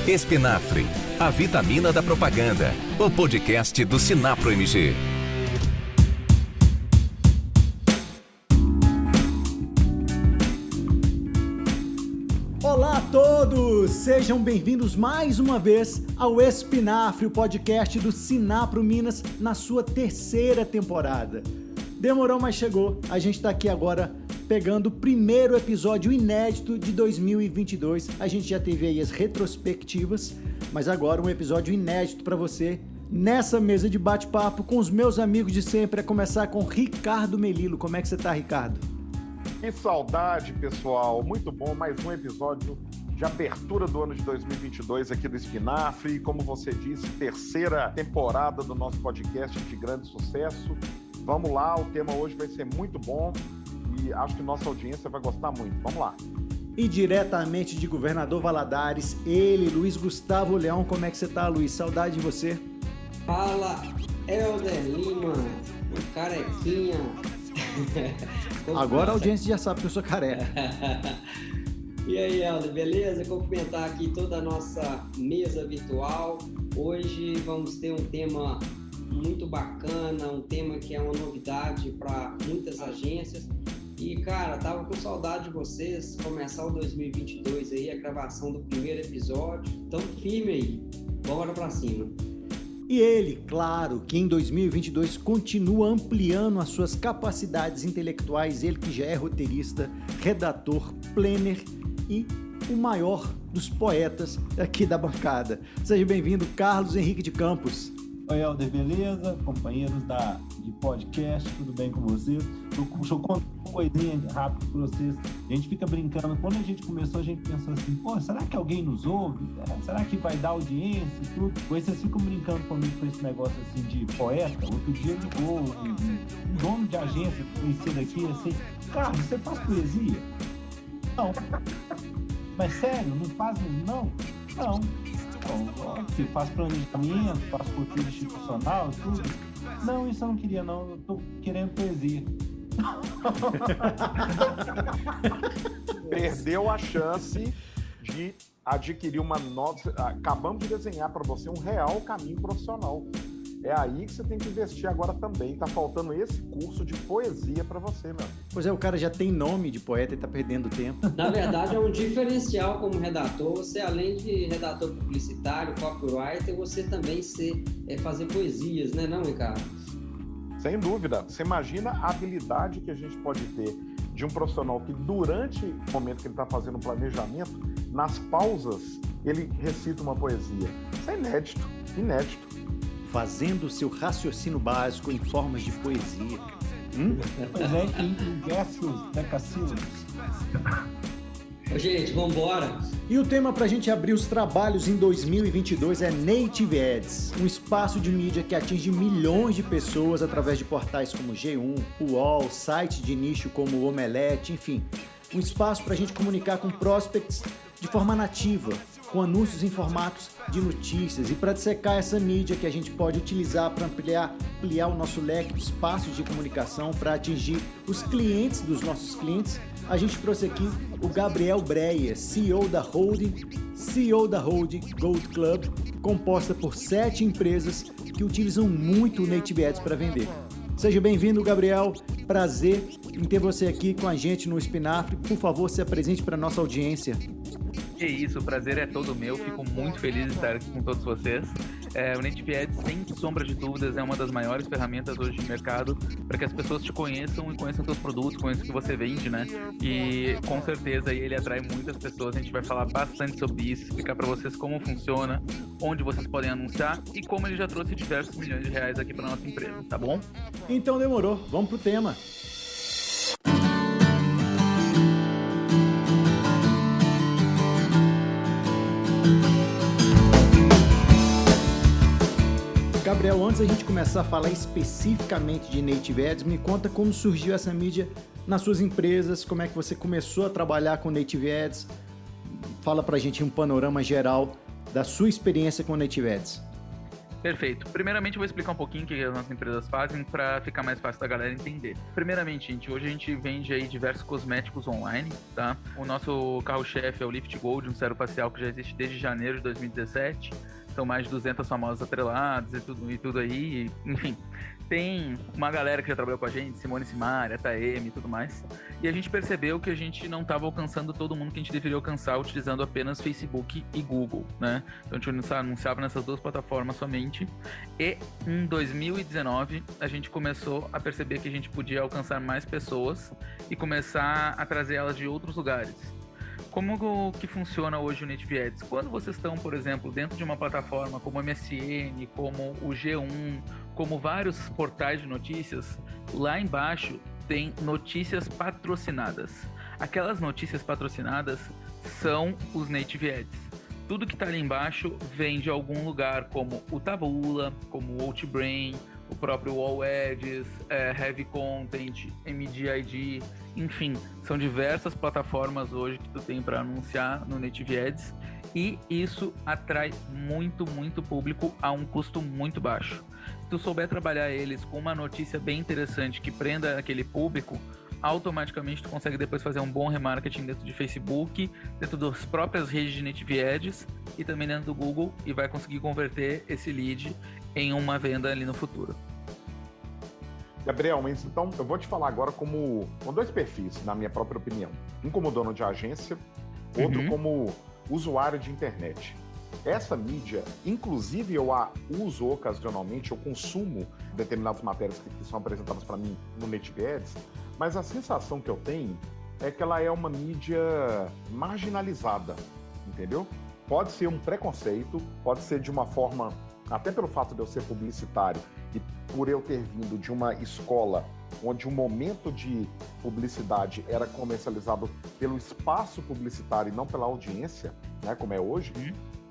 Espinafre, a vitamina da propaganda. O podcast do Sinapro MG. Olá a todos! Sejam bem-vindos mais uma vez ao Espinafre, o podcast do Sinapro Minas, na sua terceira temporada. Demorou, mas chegou. A gente está aqui agora pegando o primeiro episódio inédito de 2022. A gente já teve aí as retrospectivas, mas agora um episódio inédito para você nessa mesa de bate-papo com os meus amigos de sempre, a começar com Ricardo Melilo. Como é que você tá, Ricardo? Que saudade, pessoal. Muito bom, mais um episódio de abertura do ano de 2022 aqui do Espinafre. Como você disse, terceira temporada do nosso podcast de grande sucesso. Vamos lá, o tema hoje vai ser muito bom e acho que nossa audiência vai gostar muito. Vamos lá. E diretamente de Governador Valadares, ele, Luiz Gustavo Leão. Como é que você tá, Luiz? Saudade de você. Fala, Helder Lima, o carequinha. Agora a audiência já sabe que eu sou careca. E aí, Helder, beleza? Cumprimentar aqui toda a nossa mesa virtual. Hoje vamos ter um tema muito bacana, um tema que é uma novidade para muitas agências. E, cara, tava com saudade de vocês, começar o 2022 aí, a gravação do primeiro episódio. Tamo firme aí, bora pra cima. E ele, claro, que em 2022 continua ampliando as suas capacidades intelectuais, ele que já é roteirista, redator, planner e o maior dos poetas aqui da bancada. Seja bem-vindo, Carlos Henrique de Campos. Oi, Helder, beleza? Companheiros de podcast, tudo bem com vocês? Deixa eu contar uma coisinha rápido para vocês. A gente fica brincando. Quando a gente começou, a gente pensou assim, pô, será que alguém nos ouve? Será que vai dar audiência e tudo? Depois vocês ficam brincando comigo com esse negócio assim de poeta. Outro dia ligou um dono de agência conhecido aqui, assim, Carlos, você faz poesia? Não. Mas sério, não faz? Não. Não. Você faz planejamento, faz roteiro institucional, tudo. Não, isso eu não queria, não. Eu tô querendo poesia. Perdeu a chance de adquirir uma nova... Acabamos de desenhar para você um real caminho profissional. É aí que você tem que investir agora também. Tá faltando esse curso de poesia para você, meu amigo. Pois é, o cara já tem nome de poeta e tá perdendo tempo. Na verdade, é um diferencial como redator. Você, além de redator publicitário, copywriter, você também fazer poesias, né, não, Ricardo? Sem dúvida. Você imagina a habilidade que a gente pode ter de um profissional que, durante o momento que ele está fazendo o planejamento, nas pausas, ele recita uma poesia. Isso é inédito, inédito. Fazendo o seu raciocínio básico em formas de poesia. Pois é, em versos decassílabos. Gente, vambora! E o tema para a gente abrir os trabalhos em 2022 é Native Ads, um espaço de mídia que atinge milhões de pessoas através de portais como G1, UOL, sites de nicho como o Omelete, enfim. Um espaço para a gente comunicar com prospects de forma nativa, com anúncios em formatos de notícias, e para dissecar essa mídia que a gente pode utilizar para ampliar o nosso leque de espaços de comunicação para atingir os clientes dos nossos clientes, a gente trouxe aqui o Gabriel Breia, CEO da Holding Gold Club, composta por 7 empresas que utilizam muito o Native Ads para vender. Seja bem-vindo, Gabriel. Prazer em ter você aqui com a gente no Espinafre. Por favor, se apresente para a nossa audiência. Que isso, o prazer é todo meu, fico muito feliz de estar aqui com todos vocês. O Native Ads, sem sombra de dúvidas, é uma das maiores ferramentas hoje de mercado para que as pessoas te conheçam e conheçam seus produtos, conheçam o que você vende, né? E com certeza ele atrai muitas pessoas, a gente vai falar bastante sobre isso, explicar para vocês como funciona, onde vocês podem anunciar e como ele já trouxe diversos milhões de reais aqui para nossa empresa, tá bom? Então demorou, vamos pro tema. Gabriel, antes da gente começar a falar especificamente de Native Ads, me conta como surgiu essa mídia nas suas empresas, como é que você começou a trabalhar com Native Ads. Fala pra gente um panorama geral da sua experiência com Native Ads. Perfeito. Primeiramente, eu vou explicar um pouquinho o que as nossas empresas fazem para ficar mais fácil da galera entender. Primeiramente, gente, hoje a gente vende aí diversos cosméticos online, tá? O nosso carro-chefe é o Lift Gold, um sérum facial que já existe desde janeiro de 2017. São mais de 200 famosas atreladas e tudo aí, enfim. Tem uma galera que já trabalhou com a gente, Simone Simaria, Taeme e tudo mais. E a gente percebeu que a gente não estava alcançando todo mundo que a gente deveria alcançar utilizando apenas Facebook e Google, né? Então a gente anunciava nessas duas plataformas somente. E em 2019 a gente começou a perceber que a gente podia alcançar mais pessoas e começar a trazer elas de outros lugares. Como que funciona hoje o Native Ads? Quando vocês estão, por exemplo, dentro de uma plataforma como o MSN, como o G1, como vários portais de notícias, lá embaixo tem notícias patrocinadas. Aquelas notícias patrocinadas são os Native Ads. Tudo que está ali embaixo vem de algum lugar, como o Taboola, como o Outbrain, o próprio All Ads, Heavy Content, MDID, enfim, são diversas plataformas hoje que tu tem para anunciar no Native Ads e isso atrai muito público a um custo muito baixo. Se tu souber trabalhar eles com uma notícia bem interessante que prenda aquele público, automaticamente tu consegue depois fazer um bom remarketing dentro de Facebook, dentro das próprias redes de Native Ads e também dentro do Google e vai conseguir converter esse lead em uma venda ali no futuro. Gabriel, mas então eu vou te falar agora com dois perfis, na minha própria opinião. Um como dono de agência, outro como usuário de internet. Essa mídia, inclusive eu a uso ocasionalmente, eu consumo determinadas matérias que são apresentadas para mim no Native Ads, mas a sensação que eu tenho é que ela é uma mídia marginalizada, entendeu? Pode ser um preconceito, pode ser de uma forma, até pelo fato de eu ser publicitário e por eu ter vindo de uma escola onde o momento de publicidade era comercializado pelo espaço publicitário e não pela audiência, né, como é hoje,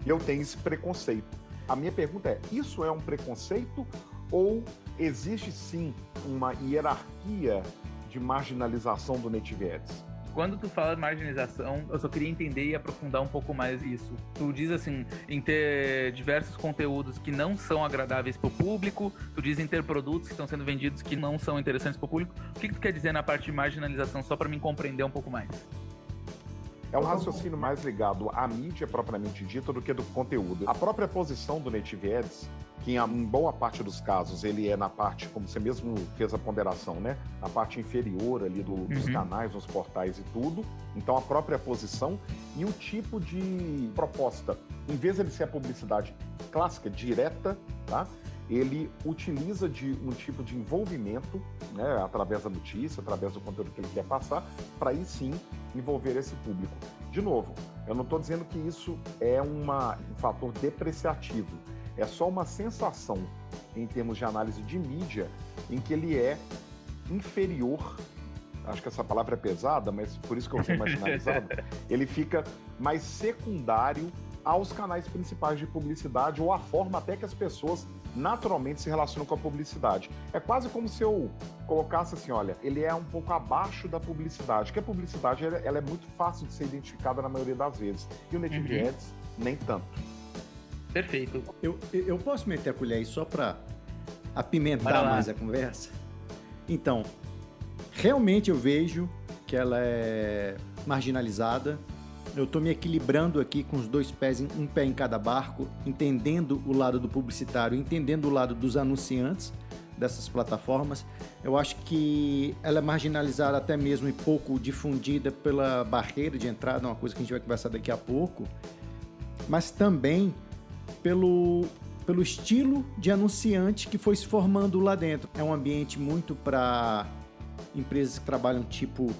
eu tenho esse preconceito. A minha pergunta é, isso é um preconceito ou existe sim uma hierarquia de marginalização do Native Ads? Quando tu fala de marginalização, eu só queria entender e aprofundar um pouco mais isso. Tu diz assim, em ter diversos conteúdos que não são agradáveis para o público, tu diz em ter produtos que estão sendo vendidos que não são interessantes para o público. O que tu quer dizer na parte de marginalização, só para me compreender um pouco mais? É um raciocínio mais ligado à mídia propriamente dita do que do conteúdo. A própria posição do Native Ads, que em boa parte dos casos ele é na parte, como você mesmo fez a ponderação, né? Na parte inferior ali dos canais, nos portais e tudo. Então a própria posição e o tipo de proposta. Em vez de ele ser a publicidade clássica, direta, tá? Ele utiliza de um tipo de envolvimento, né, através da notícia, através do conteúdo que ele quer passar, para aí sim envolver esse público. De novo, eu não estou dizendo que isso é um fator depreciativo, é só uma sensação em termos de análise de mídia em que ele é inferior, acho que essa palavra é pesada, mas por isso que eu usei marginalizado, ele fica mais secundário aos canais principais de publicidade ou à forma até que as pessoas naturalmente se relacionam com a publicidade. É quase como se eu colocasse assim, olha, ele é um pouco abaixo da publicidade, porque a publicidade ela é muito fácil de ser identificada na maioria das vezes, e o Native Ads nem tanto. Perfeito. Eu posso meter a colher aí só para apimentar mais a conversa? Então, realmente eu vejo que ela é marginalizada. Eu estou me equilibrando aqui com os dois pés, um pé em cada barco, entendendo o lado do publicitário, entendendo o lado dos anunciantes dessas plataformas. Eu acho que ela é marginalizada até mesmo e pouco difundida pela barreira de entrada, uma coisa que a gente vai conversar daqui a pouco, mas também pelo estilo de anunciante que foi se formando lá dentro. É um ambiente muito para empresas que trabalham tipo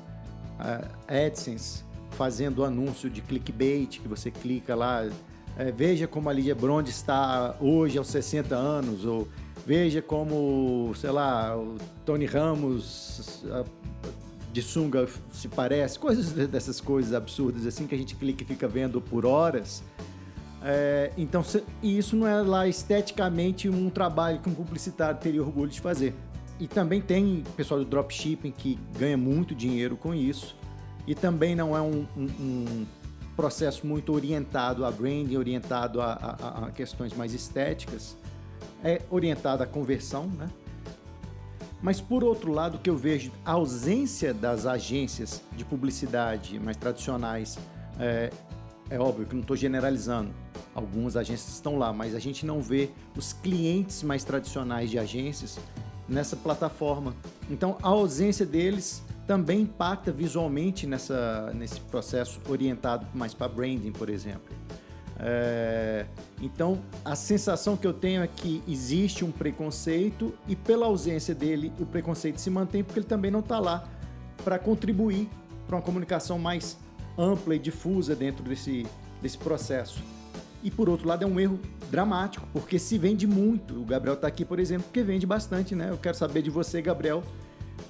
AdSense, fazendo anúncio de clickbait, que você clica lá, veja como a Lídia Bronde está hoje aos 60 anos, ou veja como, sei lá, o Tony Ramos de sunga se parece, dessas coisas absurdas assim que a gente clica e fica vendo por horas. Então, isso não é lá esteticamente um trabalho que um publicitário teria orgulho de fazer. E também tem pessoal do dropshipping que ganha muito dinheiro com isso. E também não é um processo muito orientado a branding, orientado a questões mais estéticas. é orientada à conversão, né? Mas, por outro lado, o que eu vejo, a ausência das agências de publicidade mais tradicionais, é óbvio que não estou generalizando, algumas agências estão lá, mas a gente não vê os clientes mais tradicionais de agências nessa plataforma. Então, a ausência deles também impacta visualmente nesse processo orientado mais para branding, por exemplo. Então, a sensação que eu tenho é que existe um preconceito e, pela ausência dele, o preconceito se mantém porque ele também não está lá para contribuir para uma comunicação mais ampla e difusa dentro desse processo. E, por outro lado, é um erro dramático, porque se vende muito. O Gabriel está aqui, por exemplo, porque vende bastante, né? Eu quero saber de você, Gabriel,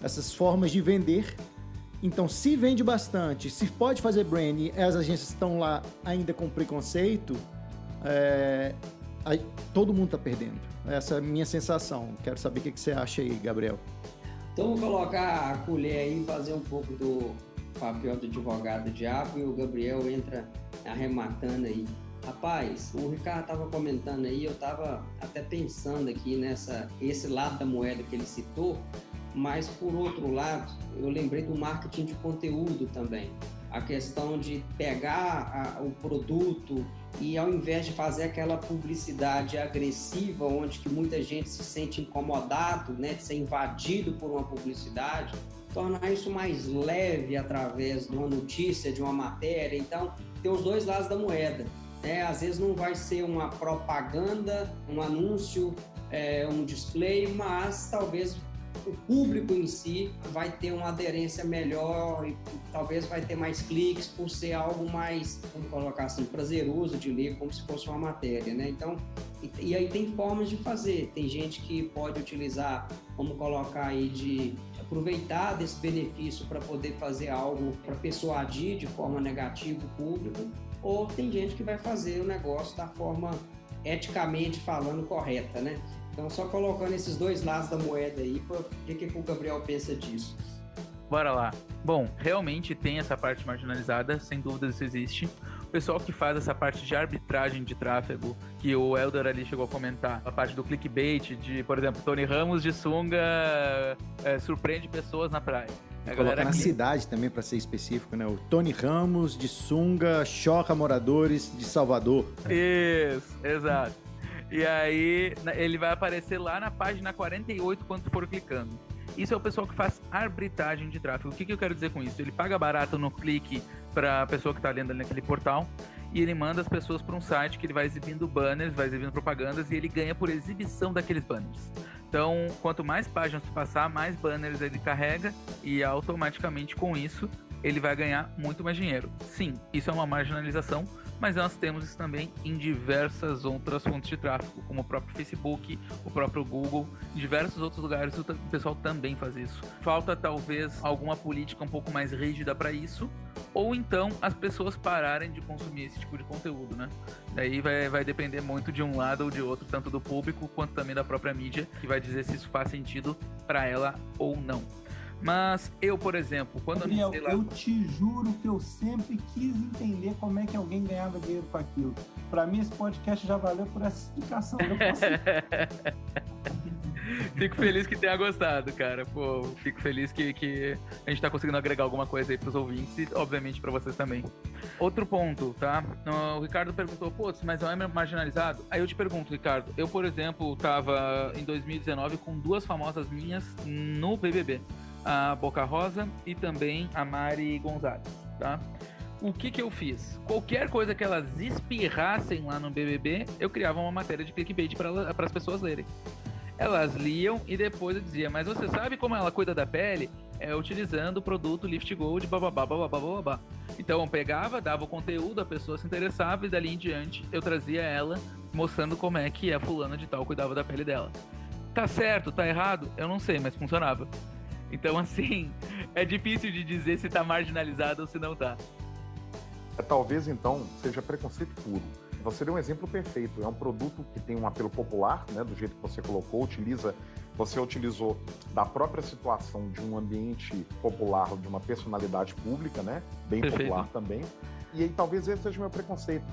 essas formas de vender. Então, se vende bastante, se pode fazer branding, as agências estão lá ainda com preconceito, todo mundo está perdendo. Essa é a minha sensação. Quero saber o que você acha aí, Gabriel. Então, vou colocar a colher aí e fazer um pouco do papel do advogado diabo e o Gabriel entra arrematando aí. Rapaz, o Ricardo estava comentando aí, eu estava até pensando aqui esse lado da moeda que ele citou, mas por outro lado, eu lembrei do marketing de conteúdo também. A questão de pegar o produto e, ao invés de fazer aquela publicidade agressiva, onde que muita gente se sente incomodado, né, de ser invadido por uma publicidade, tornar isso mais leve através de uma notícia, de uma matéria. Então, tem os dois lados da moeda. Às vezes não vai ser uma propaganda, um anúncio, um display, mas talvez o público em si vai ter uma aderência melhor e talvez vai ter mais cliques por ser algo mais, vamos colocar assim, prazeroso de ler, como se fosse uma matéria, né? Então, e aí tem formas de fazer. Tem gente que pode utilizar, vamos colocar aí, de aproveitar desse benefício para poder fazer algo para persuadir de forma negativa o público, ou tem gente que vai fazer o negócio da forma eticamente falando correta, né? Então, só colocando esses dois lados da moeda aí, o que o Gabriel pensa disso? Bora lá. Bom, realmente tem essa parte marginalizada, sem dúvida isso existe. O pessoal que faz essa parte de arbitragem de tráfego, que o Elder ali chegou a comentar, a parte do clickbait, de, por exemplo, Tony Ramos de sunga surpreende pessoas na praia. Coloca na cidade também, para ser específico, né? O Tony Ramos de sunga choca moradores de Salvador. Isso, exato. E aí ele vai aparecer lá na página 48 quando tu for clicando. Isso é o pessoal que faz arbitragem de tráfego. O que eu quero dizer com isso? Ele paga barato no clique para a pessoa que está lendo ali naquele portal e ele manda as pessoas para um site que ele vai exibindo banners, vai exibindo propagandas e ele ganha por exibição daqueles banners. Então, quanto mais páginas tu passar, mais banners ele carrega e automaticamente com isso ele vai ganhar muito mais dinheiro. Sim, isso é uma marginalização, mas nós temos isso também em diversas outras fontes de tráfego, como o próprio Facebook, o próprio Google, em diversos outros lugares o pessoal também faz isso. Falta talvez alguma política um pouco mais rígida para isso, ou então as pessoas pararem de consumir esse tipo de conteúdo, né? Daí vai depender muito de um lado ou de outro, tanto do público quanto também da própria mídia, que vai dizer se isso faz sentido para ela ou não. Mas eu, por exemplo, quando Gabriel, eu sei lá... eu te juro que eu sempre quis entender como é que alguém ganhava dinheiro com aquilo. Pra mim, esse podcast já valeu por essa explicação. Eu posso... Fico feliz que tenha gostado, cara. Pô, fico feliz que a gente tá conseguindo agregar alguma coisa aí pros ouvintes e, obviamente, pra vocês também. Outro ponto, tá? O Ricardo perguntou, pô, mas não é marginalizado? Aí eu te pergunto, Ricardo, eu, por exemplo, tava em 2019 com duas famosas minhas no BBB. A Boca Rosa e também a Mari Gonzalez, tá? O que eu fiz? Qualquer coisa que elas espirrassem lá no BBB, eu criava uma matéria de clickbait para as pessoas lerem. Elas liam e depois eu dizia, mas você sabe como ela cuida da pele? É utilizando o produto Lift Gold, bababá, bababá, bababá. Então eu pegava, dava o conteúdo, a pessoa se interessava e dali em diante eu trazia ela mostrando como é que a fulana de tal cuidava da pele dela. Tá certo, tá errado? Eu não sei, mas funcionava. Então, assim, é difícil de dizer se tá marginalizado ou se não tá. Talvez, então, seja preconceito puro. Você deu um exemplo perfeito. É um produto que tem um apelo popular, né, do jeito que você colocou, você utilizou da própria situação de um ambiente popular, de uma personalidade pública, né, bem Perfeito. Popular também. E aí talvez esse seja o meu preconceito.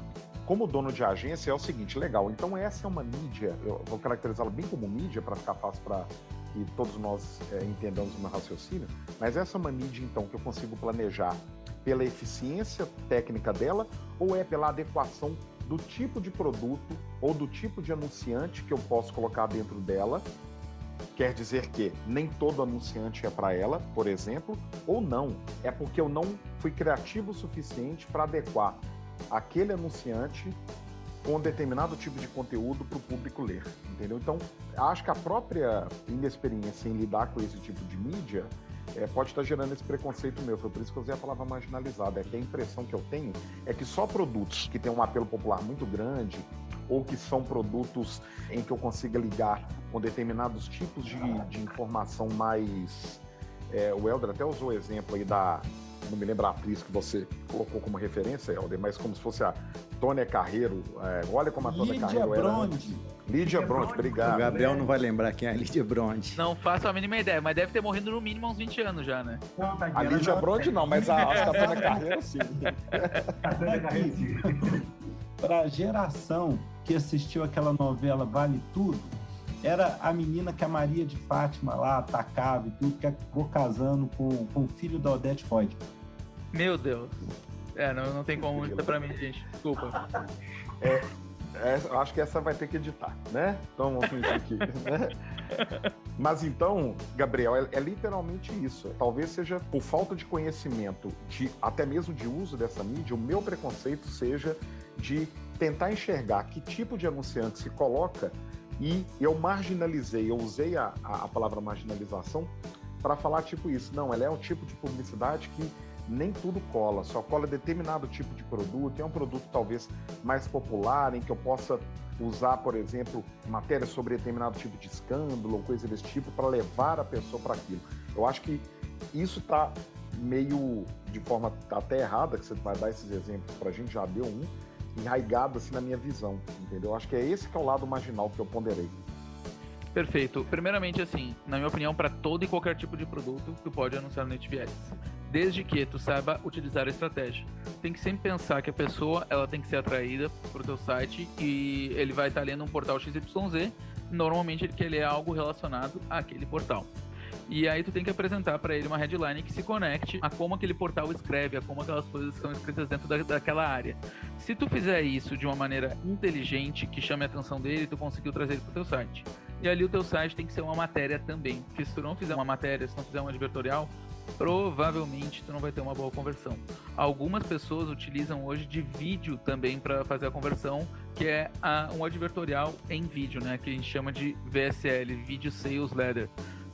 como dono de agência, é o seguinte, legal, então essa é uma mídia, eu vou caracterizá-la bem como mídia, para ficar fácil para que todos nós entendamos o meu raciocínio, mas essa é uma mídia, então, que eu consigo planejar pela eficiência técnica dela, ou é pela adequação do tipo de produto ou do tipo de anunciante que eu posso colocar dentro dela? Quer dizer que nem todo anunciante é para ela, por exemplo, ou não, é porque eu não fui criativo o suficiente para adequar aquele anunciante com um determinado tipo de conteúdo para o público ler, entendeu? Então, acho que a própria inexperiência em lidar com esse tipo de mídia pode estar gerando esse preconceito meu. Foi por isso que eu usei a palavra marginalizada. É que a impressão que eu tenho é que só produtos que têm um apelo popular muito grande ou que são produtos em que eu consiga ligar com determinados tipos de informação mais... o Helder até usou o exemplo aí da... Não me lembro a atriz que você colocou como referência, Helder, mas como se fosse a Tônia Carreiro. Olha como a Tônia Carreiro era. Lídia Bronte, obrigado. O Gabriel não vai lembrar quem é a Lídia Bronte. Não faço a mínima ideia, mas deve ter morrido no mínimo há uns 20 anos já, né? Não, tá aqui, A Lídia Bronte não, mas a Tônia Carreiro sim. Para a geração que assistiu aquela novela Vale Tudo, era a menina que a Maria de Fátima lá atacava e tudo, que acabou casando com o filho da Odete Roitman. Meu Deus. Não tem como isso pra mim, gente. Desculpa. Acho que essa vai ter que editar, né? Então vamos fingir aqui. Né? Mas então, Gabriel, é literalmente isso. Talvez seja por falta de conhecimento, até mesmo de uso dessa mídia, o meu preconceito seja de tentar enxergar que tipo de anunciante se coloca, e eu marginalizei, eu usei a palavra marginalização para falar tipo isso. Não, ela é um tipo de publicidade que nem tudo cola, só cola determinado tipo de produto, é um produto talvez mais popular, em que eu possa usar, por exemplo, matéria sobre determinado tipo de escândalo ou coisa desse tipo para levar a pessoa para aquilo. Eu acho que isso está meio, de forma até errada, que você vai dar esses exemplos para a gente, já deu enraigado assim na minha visão, entendeu? Eu acho que é esse que é o lado marginal que eu ponderei. Perfeito. Primeiramente, assim, na minha opinião, para todo e qualquer tipo de produto, tu pode anunciar no Native Ads, desde que tu saiba utilizar a estratégia. Tem que sempre pensar que a pessoa, ela tem que ser atraída pro teu site e ele vai estar lendo um portal XYZ, normalmente ele quer ler algo relacionado àquele portal. E aí tu tem que apresentar para ele uma headline que se conecte a como aquele portal escreve, a como aquelas coisas são escritas dentro daquela área. Se tu fizer isso de uma maneira inteligente, que chame a atenção dele, tu conseguiu trazer ele pro teu site. E ali o teu site tem que ser uma matéria também, porque se tu não fizer uma matéria, se não fizer um advertorial, provavelmente tu não vai ter uma boa conversão. Algumas pessoas utilizam hoje de vídeo também para fazer a conversão, que é um advertorial em vídeo, né, que a gente chama de VSL, Video Sales Letter.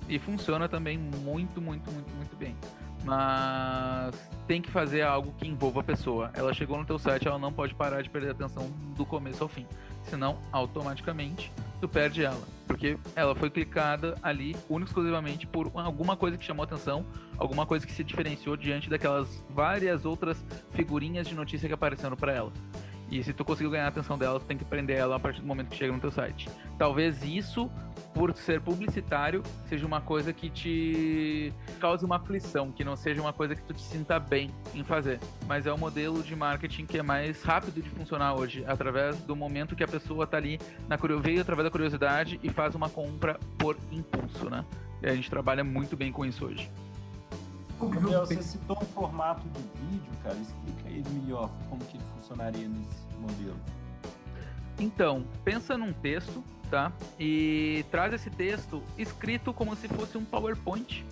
E funciona também muito bem. Mas tem que fazer algo que envolva a pessoa. Ela chegou no teu site, ela não pode parar de perder a atenção do começo ao fim. Senão, automaticamente, tu perde ela. Porque ela foi clicada ali, única e exclusivamente, por alguma coisa que chamou atenção, alguma coisa que se diferenciou diante daquelas várias outras figurinhas de notícia que apareceram para ela. E se tu conseguiu ganhar a atenção dela, tu tem que prender ela a partir do momento que chega no teu site. Talvez isso, por ser publicitário, seja uma coisa que te cause uma aflição, que não seja uma coisa que tu te sinta bem em fazer. Mas é um modelo de marketing que é mais rápido de funcionar hoje, através do momento que a pessoa tá ali, veio através da curiosidade e faz uma compra por impulso, né? E a gente trabalha muito bem com isso hoje. Gabriel, você citou um formato de vídeo, cara, explica aí melhor como que ele funcionaria nesse modelo. Então, pensa num texto, tá? E traz esse texto escrito como se fosse um PowerPoint.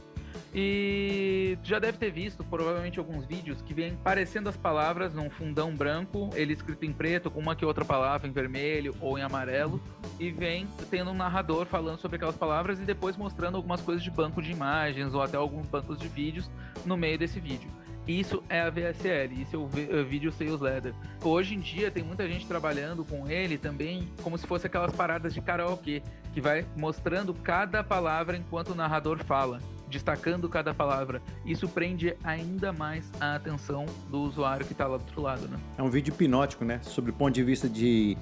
E já deve ter visto, provavelmente, alguns vídeos que vem aparecendo as palavras num fundão branco, ele escrito em preto, com uma que outra palavra em vermelho ou em amarelo, e vem tendo um narrador falando sobre aquelas palavras e depois mostrando algumas coisas de banco de imagens ou até alguns bancos de vídeos no meio desse vídeo. Isso é a VSL, isso é o Video Sales Letter. Hoje em dia tem muita gente trabalhando com ele também como se fosse aquelas paradas de karaokê, que vai mostrando cada palavra enquanto o narrador fala, destacando cada palavra. Isso prende ainda mais a atenção do usuário que está lá do outro lado, né? É um vídeo hipnótico, né? Sob o ponto de vista de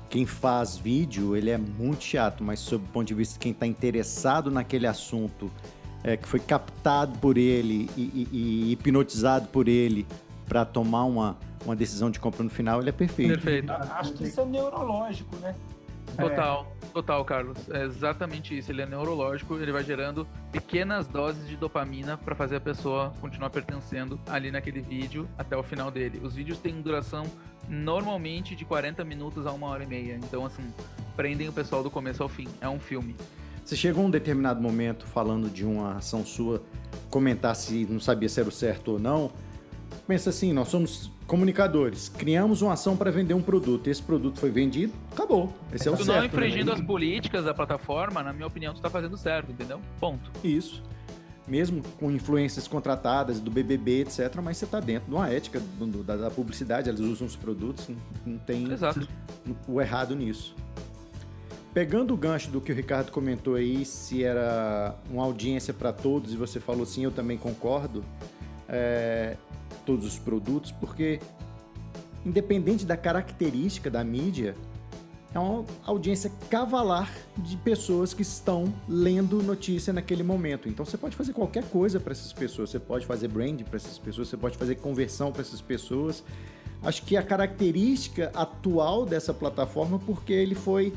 quem faz vídeo, ele é muito chato, mas sob o ponto de vista de quem está interessado naquele assunto, que foi captado por ele e hipnotizado por ele para tomar uma decisão de compra no final, ele é perfeito. Perfeito. Acho que isso é neurológico, né? Total, Carlos. É exatamente isso. Ele é neurológico, ele vai gerando pequenas doses de dopamina para fazer a pessoa continuar pertencendo ali naquele vídeo até o final dele. Os vídeos têm duração normalmente de 40 minutos a 1h30. Então, assim, prendem o pessoal do começo ao fim. É um filme. Você chegou a um determinado momento falando de uma ação sua, comentar se não sabia se era o certo ou não. Pensa assim, nós somos comunicadores, criamos uma ação para vender um produto, esse produto foi vendido, acabou. Esse é o certo. Tu não infringindo as políticas da plataforma, na minha opinião, tu tá fazendo certo, entendeu? Ponto. Isso. Mesmo com influências contratadas do BBB, etc., mas você tá dentro de uma ética da publicidade, eles usam os produtos, não tem o errado nisso. Pegando o gancho do que o Ricardo comentou aí, se era uma audiência para todos, e você falou sim, eu também concordo, todos os produtos, porque independente da característica da mídia, é uma audiência cavalar de pessoas que estão lendo notícia naquele momento. Então você pode fazer qualquer coisa para essas pessoas, você pode fazer branding para essas pessoas, você pode fazer conversão para essas pessoas. Acho que a característica atual dessa plataforma, porque ele foi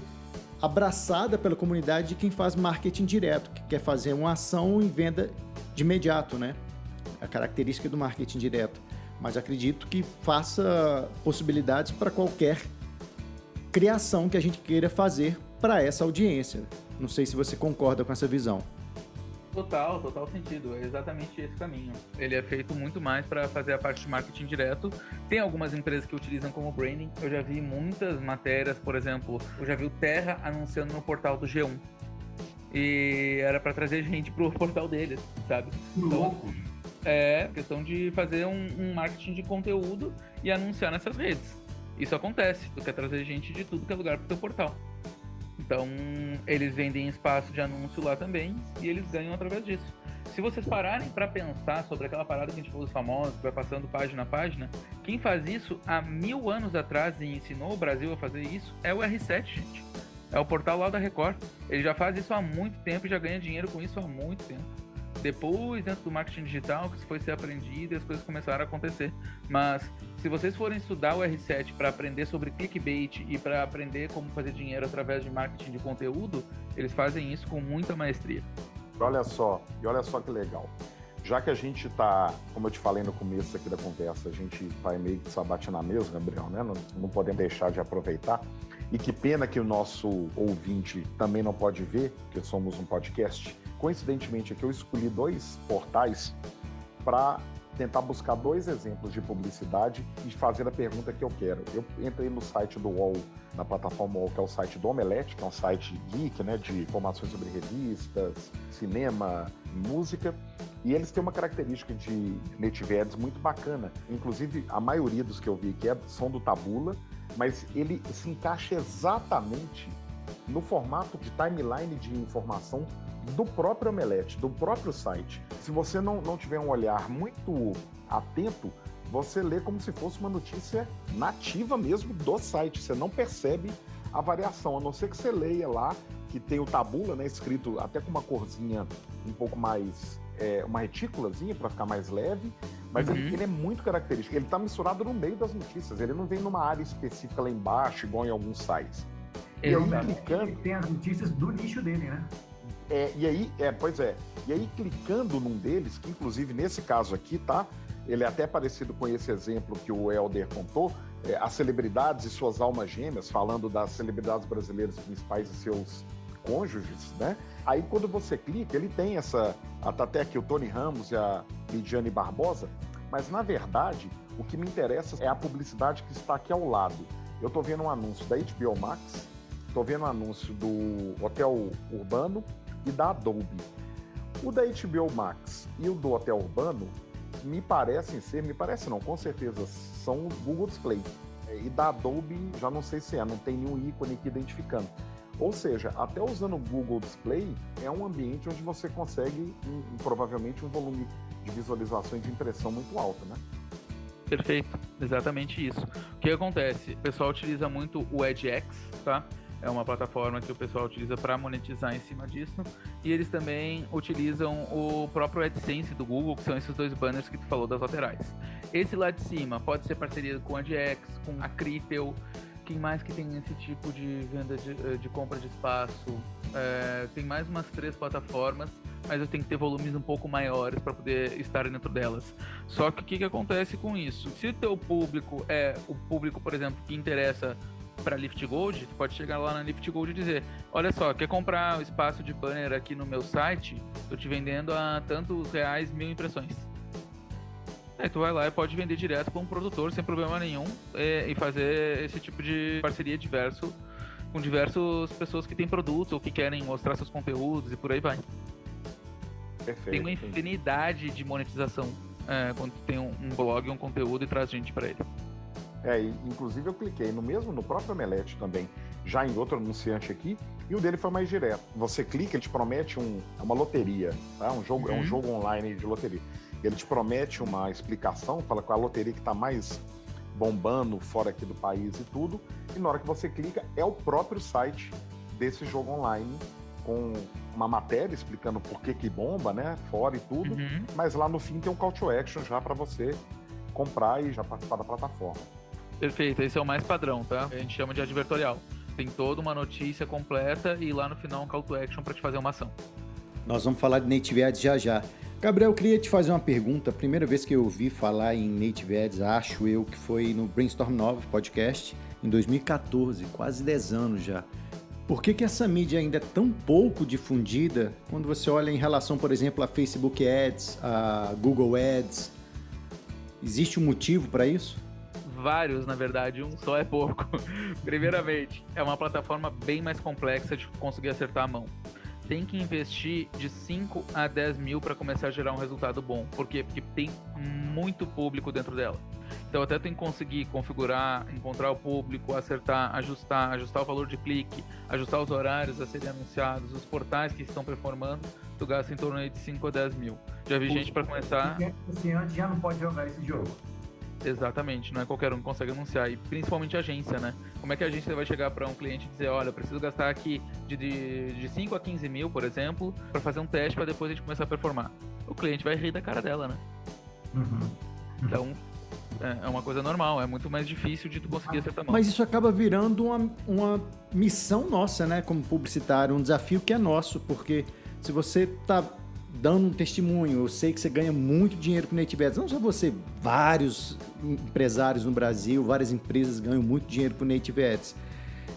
abraçada pela comunidade de quem faz marketing direto, que quer fazer uma ação e venda de imediato, né? A característica do marketing direto. Mas acredito que faça possibilidades para qualquer criação que a gente queira fazer para essa audiência. Não sei se você concorda com essa visão. Total sentido. É exatamente esse caminho. Ele é feito muito mais para fazer a parte de marketing direto. Tem algumas empresas que utilizam como branding. Eu já vi muitas matérias, por exemplo, eu já vi o Terra anunciando no portal do G1. E era para trazer gente pro portal deles, sabe? Louco. É questão de fazer um marketing de conteúdo e anunciar nessas redes. Isso acontece. Tu quer trazer gente de tudo que é lugar pro teu portal. Então, eles vendem espaço de anúncio lá também e eles ganham através disso. Se vocês pararem para pensar sobre aquela parada que a gente falou dos famosos, que vai passando página a página, quem faz isso há 1000 anos atrás e ensinou o Brasil a fazer isso é o R7, gente. É o portal lá da Record. Ele já faz isso há muito tempo e já ganha dinheiro com isso há muito tempo. Depois, dentro do marketing digital, que isso foi ser aprendido e as coisas começaram a acontecer. Mas, se vocês forem estudar o R7 para aprender sobre clickbait e para aprender como fazer dinheiro através de marketing de conteúdo, eles fazem isso com muita maestria. Olha só que legal. Já que a gente tá, como eu te falei no começo aqui da conversa, a gente vai meio que sabate na mesa, Gabriel, né? Não podemos deixar de aproveitar. E que pena que o nosso ouvinte também não pode ver, porque somos um podcast. Coincidentemente, aqui eu escolhi 2 portais para tentar buscar 2 exemplos de publicidade e fazer a pergunta que eu quero. Eu entrei no site do UOL, na plataforma UOL, que é o site do Omelete, que é um site geek, né, de informações sobre revistas, cinema, música, e eles têm uma característica de native ads muito bacana. Inclusive, a maioria dos que eu vi aqui são do Taboola, mas ele se encaixa exatamente no formato de timeline de informação do próprio Omelete, do próprio site. Se você não tiver um olhar muito atento, você lê como se fosse uma notícia nativa mesmo do site. Você não percebe a variação, a não ser que você leia lá, que tem o Taboola, né, escrito até com uma corzinha um pouco mais, uma retículazinha para ficar mais leve, mas ele é muito característico. Ele está misturado no meio das notícias, ele não vem numa área específica lá embaixo, igual em alguns sites. E aí, clicando, tem as notícias do nicho dele, né? E aí, clicando num deles, que inclusive nesse caso aqui, tá? Ele é até parecido com esse exemplo que o Helder contou, as celebridades e suas almas gêmeas, falando das celebridades brasileiras principais e seus cônjuges, né? Aí quando você clica, ele tem até aqui o Tony Ramos e a Lidiane Barbosa, mas na verdade, o que me interessa é a publicidade que está aqui ao lado. Eu tô vendo um anúncio da HBO Max, tô vendo um anúncio do Hotel Urbano e da Adobe. O da HBO Max e o do Hotel Urbano com certeza são o Google Display. E da Adobe, já não sei se não tem nenhum ícone aqui identificando. Ou seja, até usando o Google Display, é um ambiente onde você consegue, provavelmente, um volume de visualização e de impressão muito alto, né? Perfeito, exatamente isso. O que acontece? O pessoal utiliza muito o edX, tá? É uma plataforma que o pessoal utiliza para monetizar em cima disso. E eles também utilizam o próprio AdSense do Google, que são esses 2 banners que tu falou das laterais. Esse lá de cima pode ser parceria com a DX, com a Critel. Quem mais que tem esse tipo de venda de compra de espaço? Tem mais umas 3 plataformas, mas eu tenho que ter volumes um pouco maiores para poder estar dentro delas. Só que o que acontece com isso? Se o teu público é o público, por exemplo, que interessa para Lift Gold, tu pode chegar lá na Lift Gold e dizer: olha só, quer comprar o espaço de banner aqui no meu site? Tô te vendendo a tantos reais 1.000 impressões. Aí tu vai lá e pode vender direto para um produtor sem problema nenhum e fazer esse tipo de parceria com diversas pessoas que têm produtos ou que querem mostrar seus conteúdos e por aí vai. Perfeito. Tem uma infinidade de monetização quando tu tem um blog, um conteúdo e traz gente para ele. Inclusive eu cliquei no próprio Omelete também, já em outro anunciante aqui, e o dele foi mais direto. Você clica, ele te promete uma loteria, tá? É um jogo online de loteria. Ele te promete uma explicação, fala com a loteria que está mais bombando fora aqui do país e tudo, e na hora que você clica, é o próprio site desse jogo online, com uma matéria explicando por que bomba, né, fora e tudo, mas lá no fim tem um call to action já para você comprar e já participar da plataforma. Perfeito, esse é o mais padrão, tá? A gente chama de advertorial. Tem toda uma notícia completa e lá no final um call to action para te fazer uma ação. Nós vamos falar de Native Ads já. Gabriel, eu queria te fazer uma pergunta. A primeira vez que eu ouvi falar em Native Ads, acho eu que foi no Brainstorm 9 podcast, em 2014, quase 10 anos já. Por que essa mídia ainda é tão pouco difundida quando você olha em relação, por exemplo, a Facebook Ads, a Google Ads? Existe um motivo para isso? Vários, na verdade, um só é pouco. Primeiramente, é uma plataforma bem mais complexa de conseguir acertar a mão. Tem que investir de 5 a 10 mil para começar a gerar um resultado bom. Por quê? Porque tem muito público dentro dela. Então até tem que conseguir configurar, encontrar o público, acertar, ajustar o valor de clique, ajustar os horários a serem anunciados, os portais que estão performando, tu gasta em torno de 5 a 10 mil. Já vi gente para começar... O anunciante já não pode jogar esse jogo. Exatamente, não é qualquer um que consegue anunciar, e principalmente a agência, né? Como é que a agência vai chegar para um cliente e dizer: olha, eu preciso gastar aqui de 5 a 15 mil, por exemplo, para fazer um teste para depois a gente começar a performar? O cliente vai rir da cara dela, né? Então, é uma coisa normal, é muito mais difícil de tu conseguir acertar a mão. Mas isso acaba virando uma missão nossa, né, como publicitário, um desafio que é nosso, porque se você tá dando um testemunho, eu sei que você ganha muito dinheiro com Native Ads, não só você, vários empresários no Brasil, várias empresas ganham muito dinheiro com Native Ads.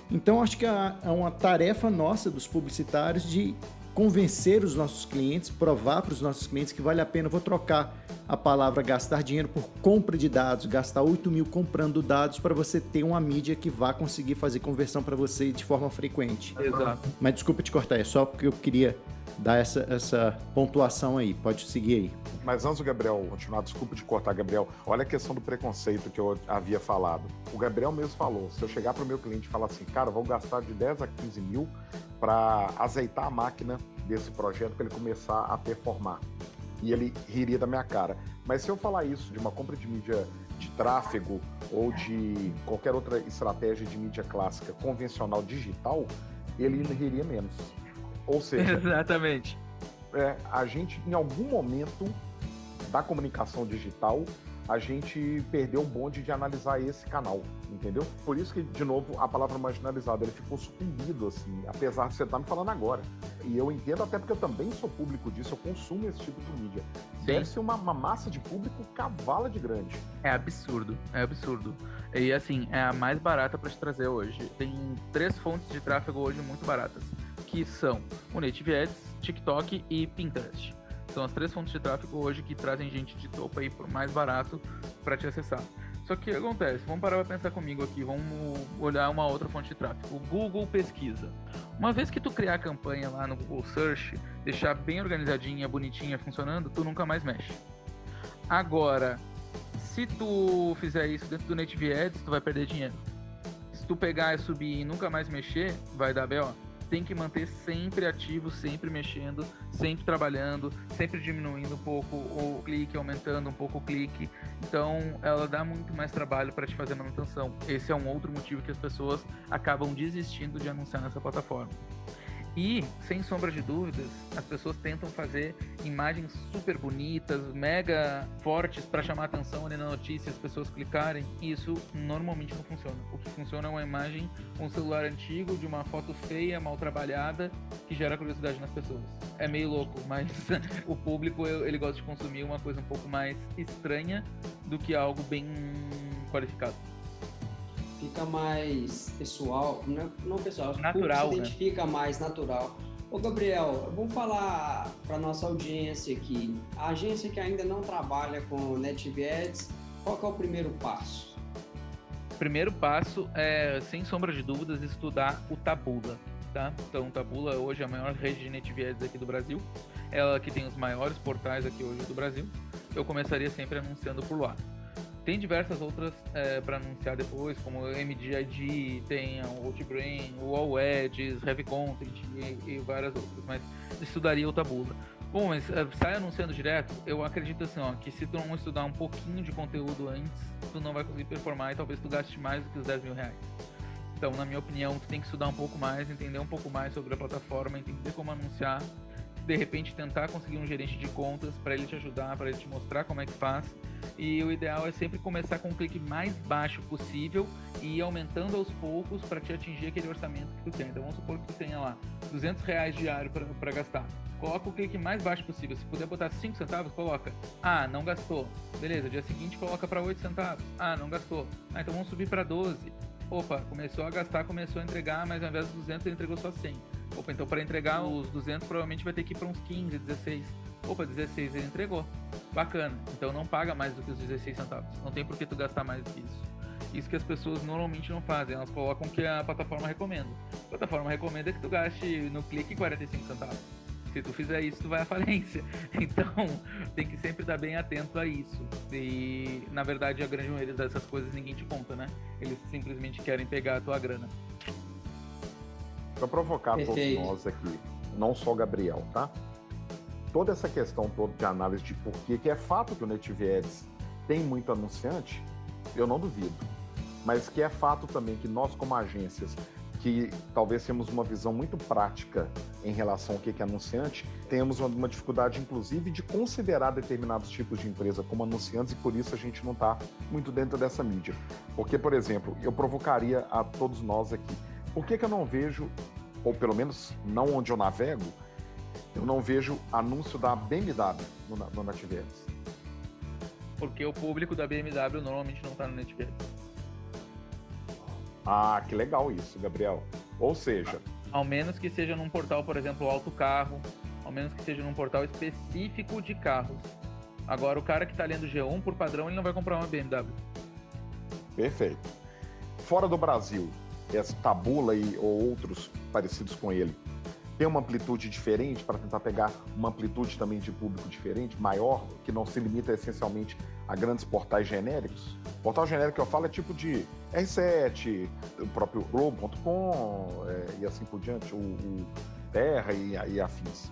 Então acho que é uma tarefa nossa dos publicitários de convencer os nossos clientes, provar para os nossos clientes que vale a pena. Eu vou trocar a palavra gastar dinheiro por compra de dados, gastar 8 mil comprando dados para você ter uma mídia que vá conseguir fazer conversão para você de forma frequente. Exato. Mas desculpa te cortar, é só porque eu queria dar essa pontuação aí. Pode seguir aí. Mas antes do Gabriel continuar, desculpa te cortar, Gabriel, olha a questão do preconceito que eu havia falado. O Gabriel mesmo falou: se eu chegar para o meu cliente e falar assim, cara, eu vou gastar de 10 a 15 mil para azeitar a máquina desse projeto para ele começar a performar, e ele riria da minha cara. Mas se eu falar isso de uma compra de mídia de tráfego ou de qualquer outra estratégia de mídia clássica convencional digital, ele riria menos. Ou seja, exatamente. A gente, em algum momento da comunicação digital, a gente perdeu o bonde de analisar esse canal, entendeu? Por isso que, de novo, a palavra marginalizada, ele ficou sucumbido, assim, apesar de você estar me falando agora. E eu entendo, até porque eu também sou público disso, eu consumo esse tipo de mídia. Deve ser uma massa de público cavala de grande. É absurdo. E assim, é a mais barata para te trazer hoje. Tem 3 fontes de tráfego hoje muito baratas, que são o Native Ads, TikTok e Pinterest. São as 3 fontes de tráfego hoje que trazem gente de topo aí por mais barato para te acessar. Só que o que acontece? Vamos parar para pensar comigo aqui, vamos olhar uma outra fonte de tráfego. O Google Pesquisa. Uma vez que tu criar a campanha lá no Google Search, deixar bem organizadinha, bonitinha, funcionando, tu nunca mais mexe. Agora, se tu fizer isso dentro do Native Ads, tu vai perder dinheiro. Se tu pegar e subir e nunca mais mexer, vai dar B.O. Tem que manter sempre ativo, sempre mexendo, sempre trabalhando, sempre diminuindo um pouco o clique, aumentando um pouco o clique. Então, ela dá muito mais trabalho para te fazer manutenção. Esse é um outro motivo que as pessoas acabam desistindo de anunciar nessa plataforma. E, sem sombra de dúvidas, as pessoas tentam fazer imagens super bonitas, mega fortes para chamar atenção ali na notícia, as pessoas clicarem, e isso normalmente não funciona. O que funciona é uma imagem com um celular antigo, de uma foto feia, mal trabalhada, que gera curiosidade nas pessoas. É meio louco, mas o público, ele gosta de consumir uma coisa um pouco mais estranha do que algo bem qualificado. Fica mais pessoal, não pessoal, natural, se identifica mais natural. Ô Gabriel, vamos falar para nossa audiência aqui, a agência que ainda não trabalha com Native Ads, qual que é o primeiro passo? O primeiro passo é, sem sombra de dúvidas, estudar o Taboola, tá? Então, o Taboola hoje é a maior rede de Native Ads aqui do Brasil, ela que tem os maiores portais aqui hoje do Brasil. Eu começaria sempre anunciando por lá. Tem diversas outras para anunciar depois, como o MDID, tem o Outbrain, o All Ads, Heavy Content e várias outras, mas estudaria o Taboola. Bom, mas sai anunciando direto, eu acredito assim, ó, que se tu não estudar um pouquinho de conteúdo antes, tu não vai conseguir performar e talvez tu gaste mais do que os R$10.000. Então, na minha opinião, tu tem que estudar um pouco mais, entender um pouco mais sobre a plataforma, entender como anunciar, de repente tentar conseguir um gerente de contas para ele te ajudar, para ele te mostrar como é que faz. E o ideal é sempre começar com o clique mais baixo possível e ir aumentando aos poucos para te atingir aquele orçamento que tu tem. Então vamos supor que tu tenha lá R$200 diário para gastar. Coloca o clique mais baixo possível. Se puder botar 5 centavos, coloca. Ah, não gastou. Beleza, dia seguinte coloca para 8 centavos. Ah, não gastou. Ah, então vamos subir para 12. Opa, começou a gastar, começou a entregar, mas ao invés dos 200 ele entregou só 100. Opa, então para entregar os 200 provavelmente vai ter que ir para uns 15, 16. Opa, 16 ele entregou. Bacana. Então não paga mais do que os 16 centavos. Não tem por que tu gastar mais do que isso. Isso que as pessoas normalmente não fazem. Elas colocam o que a plataforma recomenda. A plataforma recomenda que tu gaste no clique 45 centavos. Se tu fizer isso, tu vai à falência. Então, tem que sempre estar bem atento a isso. E, na verdade, a grande maioria dessas coisas ninguém te conta, né? Eles simplesmente querem pegar a tua grana. Para provocar todos nós aqui, não só o Gabriel, tá? Toda essa questão toda de análise de porquê, que é fato que o Native Ads tem muito anunciante, eu não duvido. Mas que é fato também que nós, como agências, que talvez temos uma visão muito prática em relação ao que é anunciante, temos uma dificuldade, inclusive, de considerar determinados tipos de empresa como anunciantes e por isso a gente não está muito dentro dessa mídia. Porque, por exemplo, eu provocaria a todos nós aqui, por que eu não vejo, ou pelo menos não onde eu navego, eu não vejo anúncio da BMW no Native Ads? Porque o público da BMW normalmente não está no Native Ads. Ah, que legal isso, Gabriel. Ou seja... Ao menos que seja num portal, por exemplo, Auto Carro, ao menos que seja num portal específico de carros. Agora, o cara que está lendo G1, por padrão, ele não vai comprar uma BMW. Perfeito. Fora do Brasil, essa Taboola ou outros parecidos com ele, tem uma amplitude diferente para tentar pegar uma amplitude também de público diferente, maior, que não se limita essencialmente a grandes portais genéricos? Portal genérico que eu falo é tipo de R7, o próprio Globo.com e assim por diante, o Terra e afins.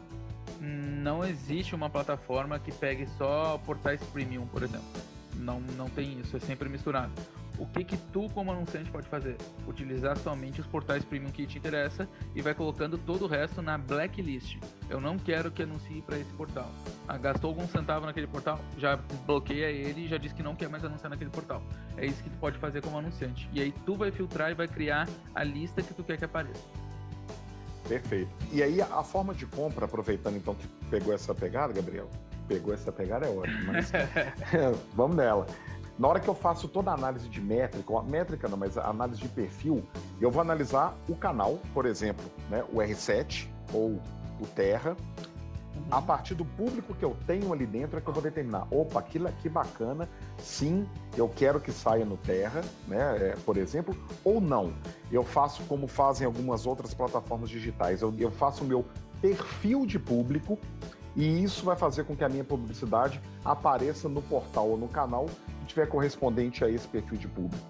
Não existe uma plataforma que pegue só portais premium, por exemplo. Não tem isso, é sempre misturado. O que tu, como anunciante, pode fazer? Utilizar somente os portais premium que te interessa e vai colocando todo o resto na blacklist. Eu não quero que anuncie para esse portal. Gastou algum centavo naquele portal? Já bloqueia ele e já diz que não quer mais anunciar naquele portal. É isso que tu pode fazer como anunciante. E aí tu vai filtrar e vai criar a lista que tu quer que apareça. Perfeito. E aí a forma de compra, aproveitando então que pegou essa pegada, Gabriel, pegou essa pegada é ótimo, mas vamos nela. Na hora que eu faço toda a análise de métrica não, mas a análise de perfil, eu vou analisar o canal, por exemplo, né, o R7 ou o Terra. A partir do público que eu tenho ali dentro é que eu vou determinar, opa, que bacana, sim, eu quero que saia no Terra, né, por exemplo, ou não. Eu faço como fazem algumas outras plataformas digitais, eu faço o meu perfil de público e isso vai fazer com que a minha publicidade apareça no portal ou no canal que tiver correspondente a esse perfil de público.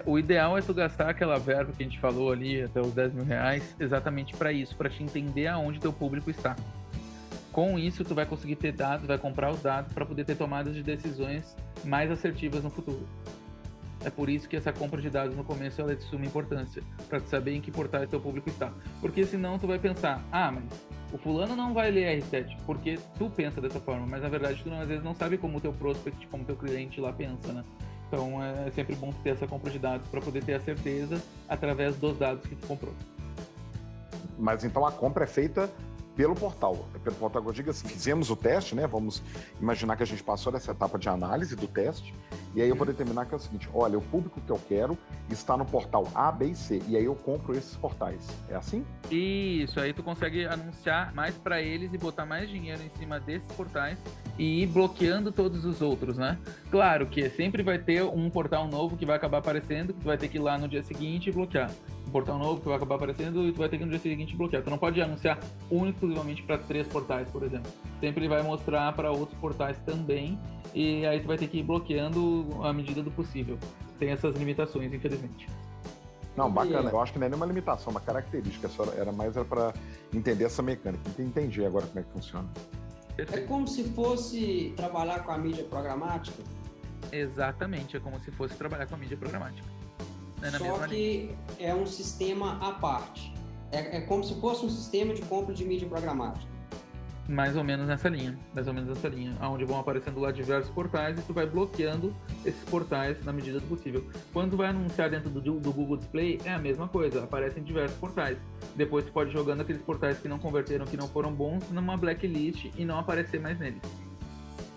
O ideal é tu gastar aquela verba que a gente falou ali, até os R$10.000, exatamente para isso, para te entender aonde teu público está. Com isso, tu vai conseguir ter dados, vai comprar os dados para poder ter tomadas de decisões mais assertivas no futuro. É por isso que essa compra de dados no começo ela é de suma importância, para tu saber em que portais teu público está. Porque senão tu vai pensar, mas o fulano não vai ler R7, porque tu pensa dessa forma, mas na verdade tu às vezes não sabe como o teu prospect, como o teu cliente lá pensa, né? Então é sempre bom ter essa compra de dados para poder ter a certeza através dos dados que tu comprou. Mas então a compra é feita pelo portal. Pelo portal, eu digo assim, fizemos o teste, né? Vamos imaginar que a gente passou dessa etapa de análise do teste, e aí eu vou determinar que é o seguinte, olha, o público que eu quero está no portal A, B e C, e aí eu compro esses portais. É assim? Isso, aí tu consegue anunciar mais para eles e botar mais dinheiro em cima desses portais e ir bloqueando todos os outros, né? Claro que sempre vai ter um portal novo que vai acabar aparecendo, que tu vai ter que ir lá no dia seguinte e bloquear. Um portal novo que vai acabar aparecendo e tu vai ter que ir no dia seguinte bloquear. Tu não pode anunciar exclusivamente para 3 portais, por exemplo. Sempre vai mostrar para outros portais também, e aí tu vai ter que ir bloqueando à medida do possível. Tem essas limitações, infelizmente. Não, bacana. Eu acho que não é nenhuma limitação, uma característica. Era para entender essa mecânica. Entendi agora como é que funciona. É como se fosse trabalhar com a mídia programática? Exatamente, é como se fosse trabalhar com a mídia programática. Só que é um sistema à parte. É como se fosse um sistema de compra de mídia programática. Mais ou menos nessa linha, onde vão aparecendo lá diversos portais e tu vai bloqueando esses portais na medida do possível. Quando vai anunciar dentro do Google Display, é a mesma coisa, aparecem diversos portais. Depois tu pode ir jogando aqueles portais que não converteram, que não foram bons, numa blacklist e não aparecer mais neles.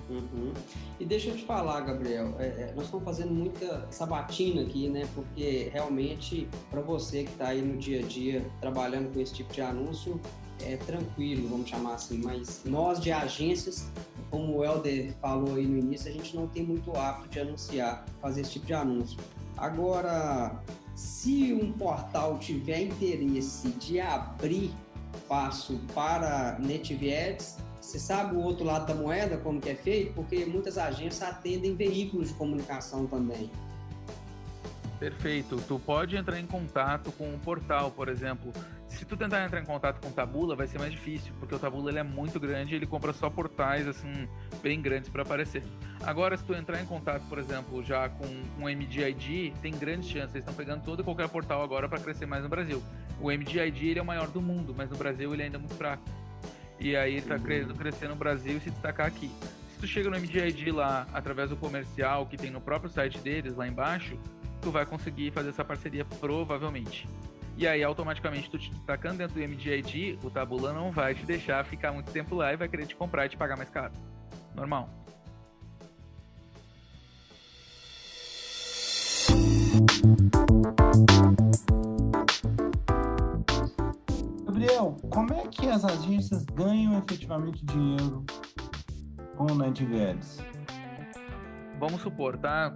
Uhum. E deixa eu te falar, Gabriel, nós estamos fazendo muita sabatina aqui, né? Porque realmente, para você que está aí no dia a dia trabalhando com esse tipo de anúncio, é tranquilo, vamos chamar assim, mas nós de agências, como o Helder falou aí no início, a gente não tem muito hábito de anunciar, fazer esse tipo de anúncio. Agora, se um portal tiver interesse de abrir espaço para Native Ads, você sabe o outro lado da moeda, como que é feito? Porque muitas agências atendem veículos de comunicação também. Perfeito. Tu pode entrar em contato com o portal, por exemplo. Se tu tentar entrar em contato com o Taboola, vai ser mais difícil, porque o Taboola ele é muito grande e ele compra só portais assim bem grandes para aparecer. Agora, se tu entrar em contato, por exemplo, já com um MDID, tem grandes chances. Eles estão pegando todo e qualquer portal agora para crescer mais no Brasil. O MDID ele é o maior do mundo, mas no Brasil ele ainda é muito fraco. E aí ele está crescendo no Brasil e se destacar aqui. Se tu chega no MDID lá, através do comercial que tem no próprio site deles, lá embaixo, tu vai conseguir fazer essa parceria provavelmente. E aí, automaticamente, tu te destacando dentro do MDID, o Taboola não vai te deixar ficar muito tempo lá e vai querer te comprar e te pagar mais caro. Normal. Gabriel, como é que as agências ganham efetivamente dinheiro com o Native Ads? Vamos supor, tá?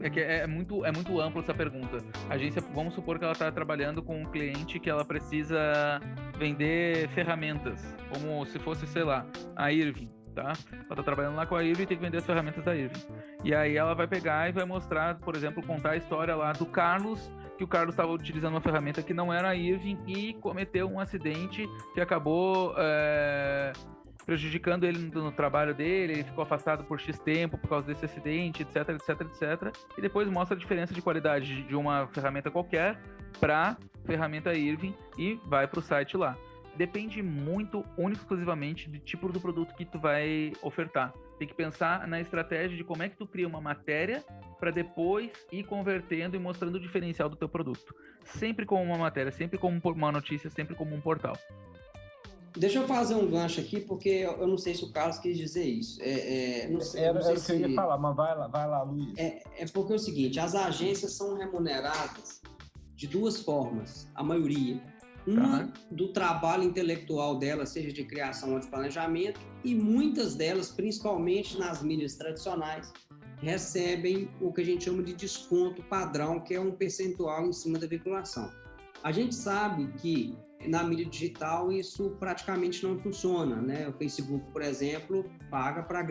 É muito ampla essa pergunta. A agência, vamos supor que ela está trabalhando com um cliente que ela precisa vender ferramentas, como se fosse, sei lá, a Irving, tá? Ela está trabalhando lá com a Irving e tem que vender as ferramentas da Irving. E aí ela vai pegar e vai mostrar, por exemplo, contar a história lá do Carlos, que o Carlos estava utilizando uma ferramenta que não era a Irving e cometeu um acidente que acabou prejudicando ele no trabalho dele, ele ficou afastado por X tempo por causa desse acidente, etc, etc, etc. E depois mostra a diferença de qualidade de uma ferramenta qualquer para ferramenta Irving e vai para o site lá. Depende muito, único exclusivamente, do tipo do produto que tu vai ofertar. Tem que pensar na estratégia de como é que tu cria uma matéria para depois ir convertendo e mostrando o diferencial do teu produto. Sempre como uma matéria, sempre como uma notícia, sempre como um portal. Deixa eu fazer um gancho aqui, porque eu não sei se o Carlos quis dizer isso. Não sei, Era não sei o que eu ia falar, mas vai lá, Luiz. É porque é o seguinte, as agências são remuneradas de duas formas, a maioria. Uma do trabalho intelectual delas, seja de criação ou de planejamento, e muitas delas, principalmente nas mídias tradicionais, recebem o que a gente chama de desconto padrão, que é um percentual em cima da veiculação. A gente sabe que na mídia digital isso praticamente não funciona, né? O Facebook, por exemplo, paga para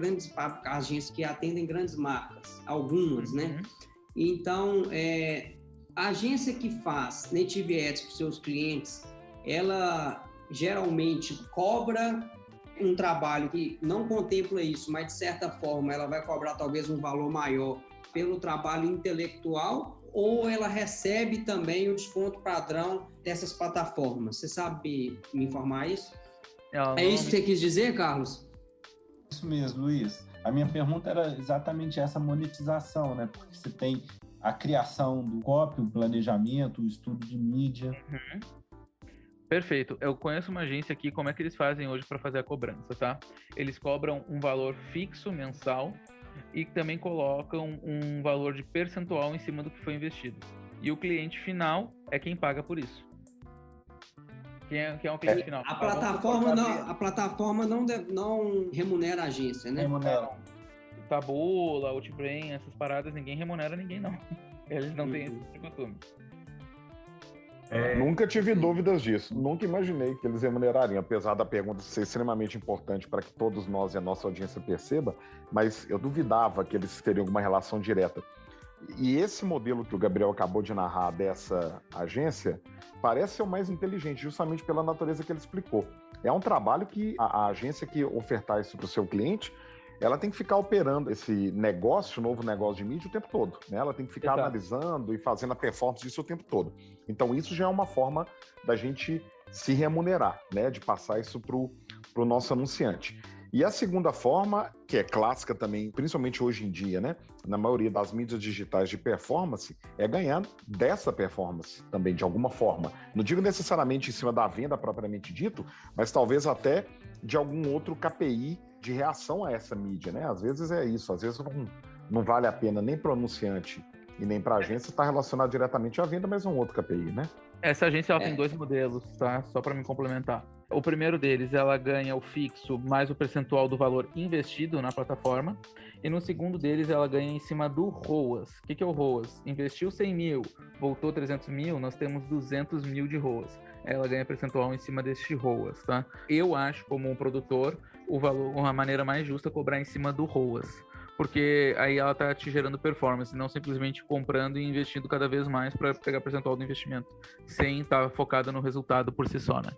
agências que atendem grandes marcas, algumas, né? Então, a agência que faz Native Ads para os seus clientes, ela geralmente cobra um trabalho que não contempla isso, mas de certa forma ela vai cobrar talvez um valor maior pelo trabalho intelectual ou ela recebe também o desconto padrão dessas plataformas? Você sabe me informar isso? É isso que você quis dizer, Carlos? Isso mesmo, Luiz. A minha pergunta era exatamente essa monetização, né? Porque você tem a criação do copy, o planejamento, o estudo de mídia. Uhum. Perfeito. Eu conheço uma agência aqui, como é que eles fazem hoje para fazer a cobrança, tá? Eles cobram um valor fixo mensal e também colocam um valor de percentual em cima do que foi investido. E o cliente final é quem paga por isso. Quem é o cliente final? A plataforma não remunera a agência, né? Remunera. Taboola, Outbrain, essas paradas, ninguém remunera ninguém, não. Eles não têm esse tipo de costume. Nunca tive dúvidas disso. Nunca imaginei que eles remunerariam, apesar da pergunta ser extremamente importante para que todos nós e a nossa audiência perceba, mas eu duvidava que eles teriam alguma relação direta. E esse modelo que o Gabriel acabou de narrar dessa agência parece ser o mais inteligente, justamente pela natureza que ele explicou. É um trabalho que a agência que ofertar isso para o seu cliente, ela tem que ficar operando esse negócio, novo negócio de mídia o tempo todo, né? Ela tem que ficar analisando e fazendo a performance disso o tempo todo. Então isso já é uma forma da gente se remunerar, né? De passar isso para o nosso anunciante. E a segunda forma, que é clássica também, principalmente hoje em dia, né? Na maioria das mídias digitais de performance, é ganhar dessa performance também, de alguma forma. Não digo necessariamente em cima da venda propriamente dito, mas talvez até de algum outro KPI de reação a essa mídia, né? Às vezes é isso, às vezes não vale a pena nem para o anunciante e nem para a agência estar relacionado diretamente à venda, mas um outro KPI, né? Essa agência ela tem dois modelos, tá? Só para me complementar. O primeiro deles, ela ganha o fixo mais o percentual do valor investido na plataforma. E no segundo deles, ela ganha em cima do ROAS. O que é o ROAS? Investiu 100 mil, voltou 300 mil, nós temos 200 mil de ROAS. Ela ganha percentual em cima deste ROAS, tá? Eu acho, como um produtor, a maneira mais justa é cobrar em cima do ROAS. Porque aí ela tá te gerando performance, não simplesmente comprando e investindo cada vez mais para pegar percentual do investimento, sem estar focada no resultado por si só, né?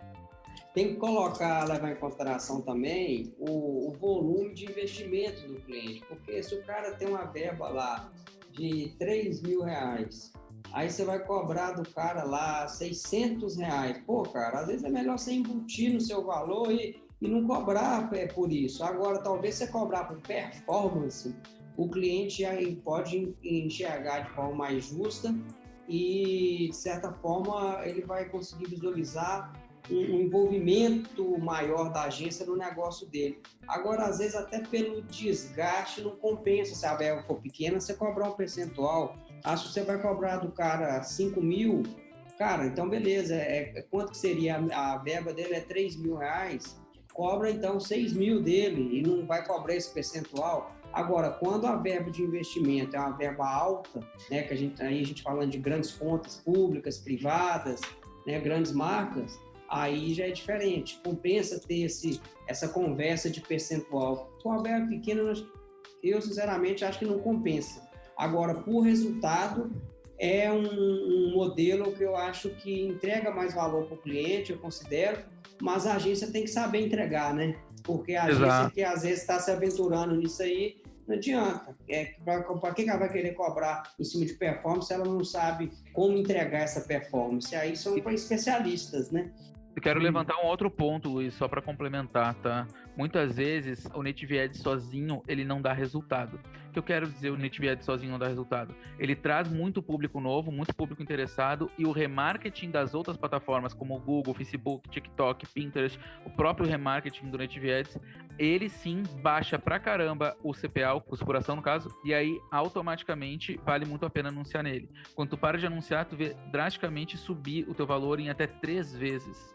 Tem que levar em consideração também o volume de investimento do cliente, porque se o cara tem uma verba lá de 3 mil reais, aí você vai cobrar do cara lá 600 reais. Pô, cara, às vezes é melhor você embutir no seu valor e não cobrar por isso. Agora, talvez você cobrar por performance, o cliente aí pode enxergar de forma mais justa e, de certa forma, ele vai conseguir visualizar um envolvimento maior da agência no negócio dele. Agora, às vezes, até pelo desgaste, não compensa. Se a verba for pequena, você cobrar um percentual. Se você vai cobrar do cara 5 mil, cara, então beleza. Quanto que seria? A verba dele é 3 mil reais. Cobra então 6 mil dele e não vai cobrar esse percentual. Agora, quando a verba de investimento é uma verba alta, né, que a gente falando de grandes contas públicas, privadas, né, grandes marcas, aí já é diferente. Compensa ter essa conversa de percentual. Com a verba pequena, eu sinceramente acho que não compensa. Agora, por resultado, é um modelo que eu acho que entrega mais valor para o cliente, eu considero, mas a agência tem que saber entregar, né? Porque a agência que às vezes está se aventurando nisso aí, não adianta. Para que ela vai querer cobrar em cima de performance se ela não sabe como entregar essa performance? Aí são para especialistas, né? Eu quero levantar um outro ponto, Luiz, só para complementar, tá? Muitas vezes o Native Ads sozinho, ele não dá resultado. O que eu quero dizer o Native Ads sozinho não dá resultado? Ele traz muito público novo, muito público interessado e o remarketing das outras plataformas como Google, Facebook, TikTok, Pinterest, o próprio remarketing do Native Ads, ele sim baixa pra caramba o CPA, o custo por ação no caso, e aí automaticamente vale muito a pena anunciar nele. Quando tu para de anunciar, tu vê drasticamente subir o teu valor em até 3 vezes.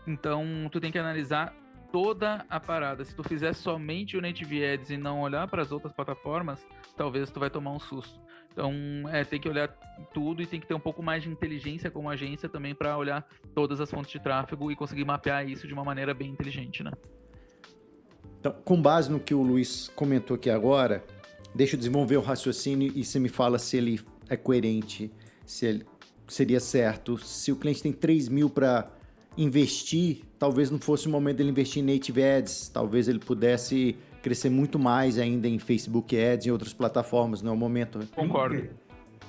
Então, tu tem que analisar toda a parada. Se tu fizer somente o Native Ads e não olhar para as outras plataformas, talvez tu vai tomar um susto. Então, tem que olhar tudo e tem que ter um pouco mais de inteligência como agência também para olhar todas as fontes de tráfego e conseguir mapear isso de uma maneira bem inteligente, né? Então, com base no que o Luiz comentou aqui agora, deixa eu desenvolver o raciocínio e você me fala se ele é coerente, se ele seria certo. Se o cliente tem 3 mil para investir, talvez não fosse o momento dele investir em Native Ads, talvez ele pudesse crescer muito mais ainda em Facebook Ads e outras plataformas, não é o momento. Concordo.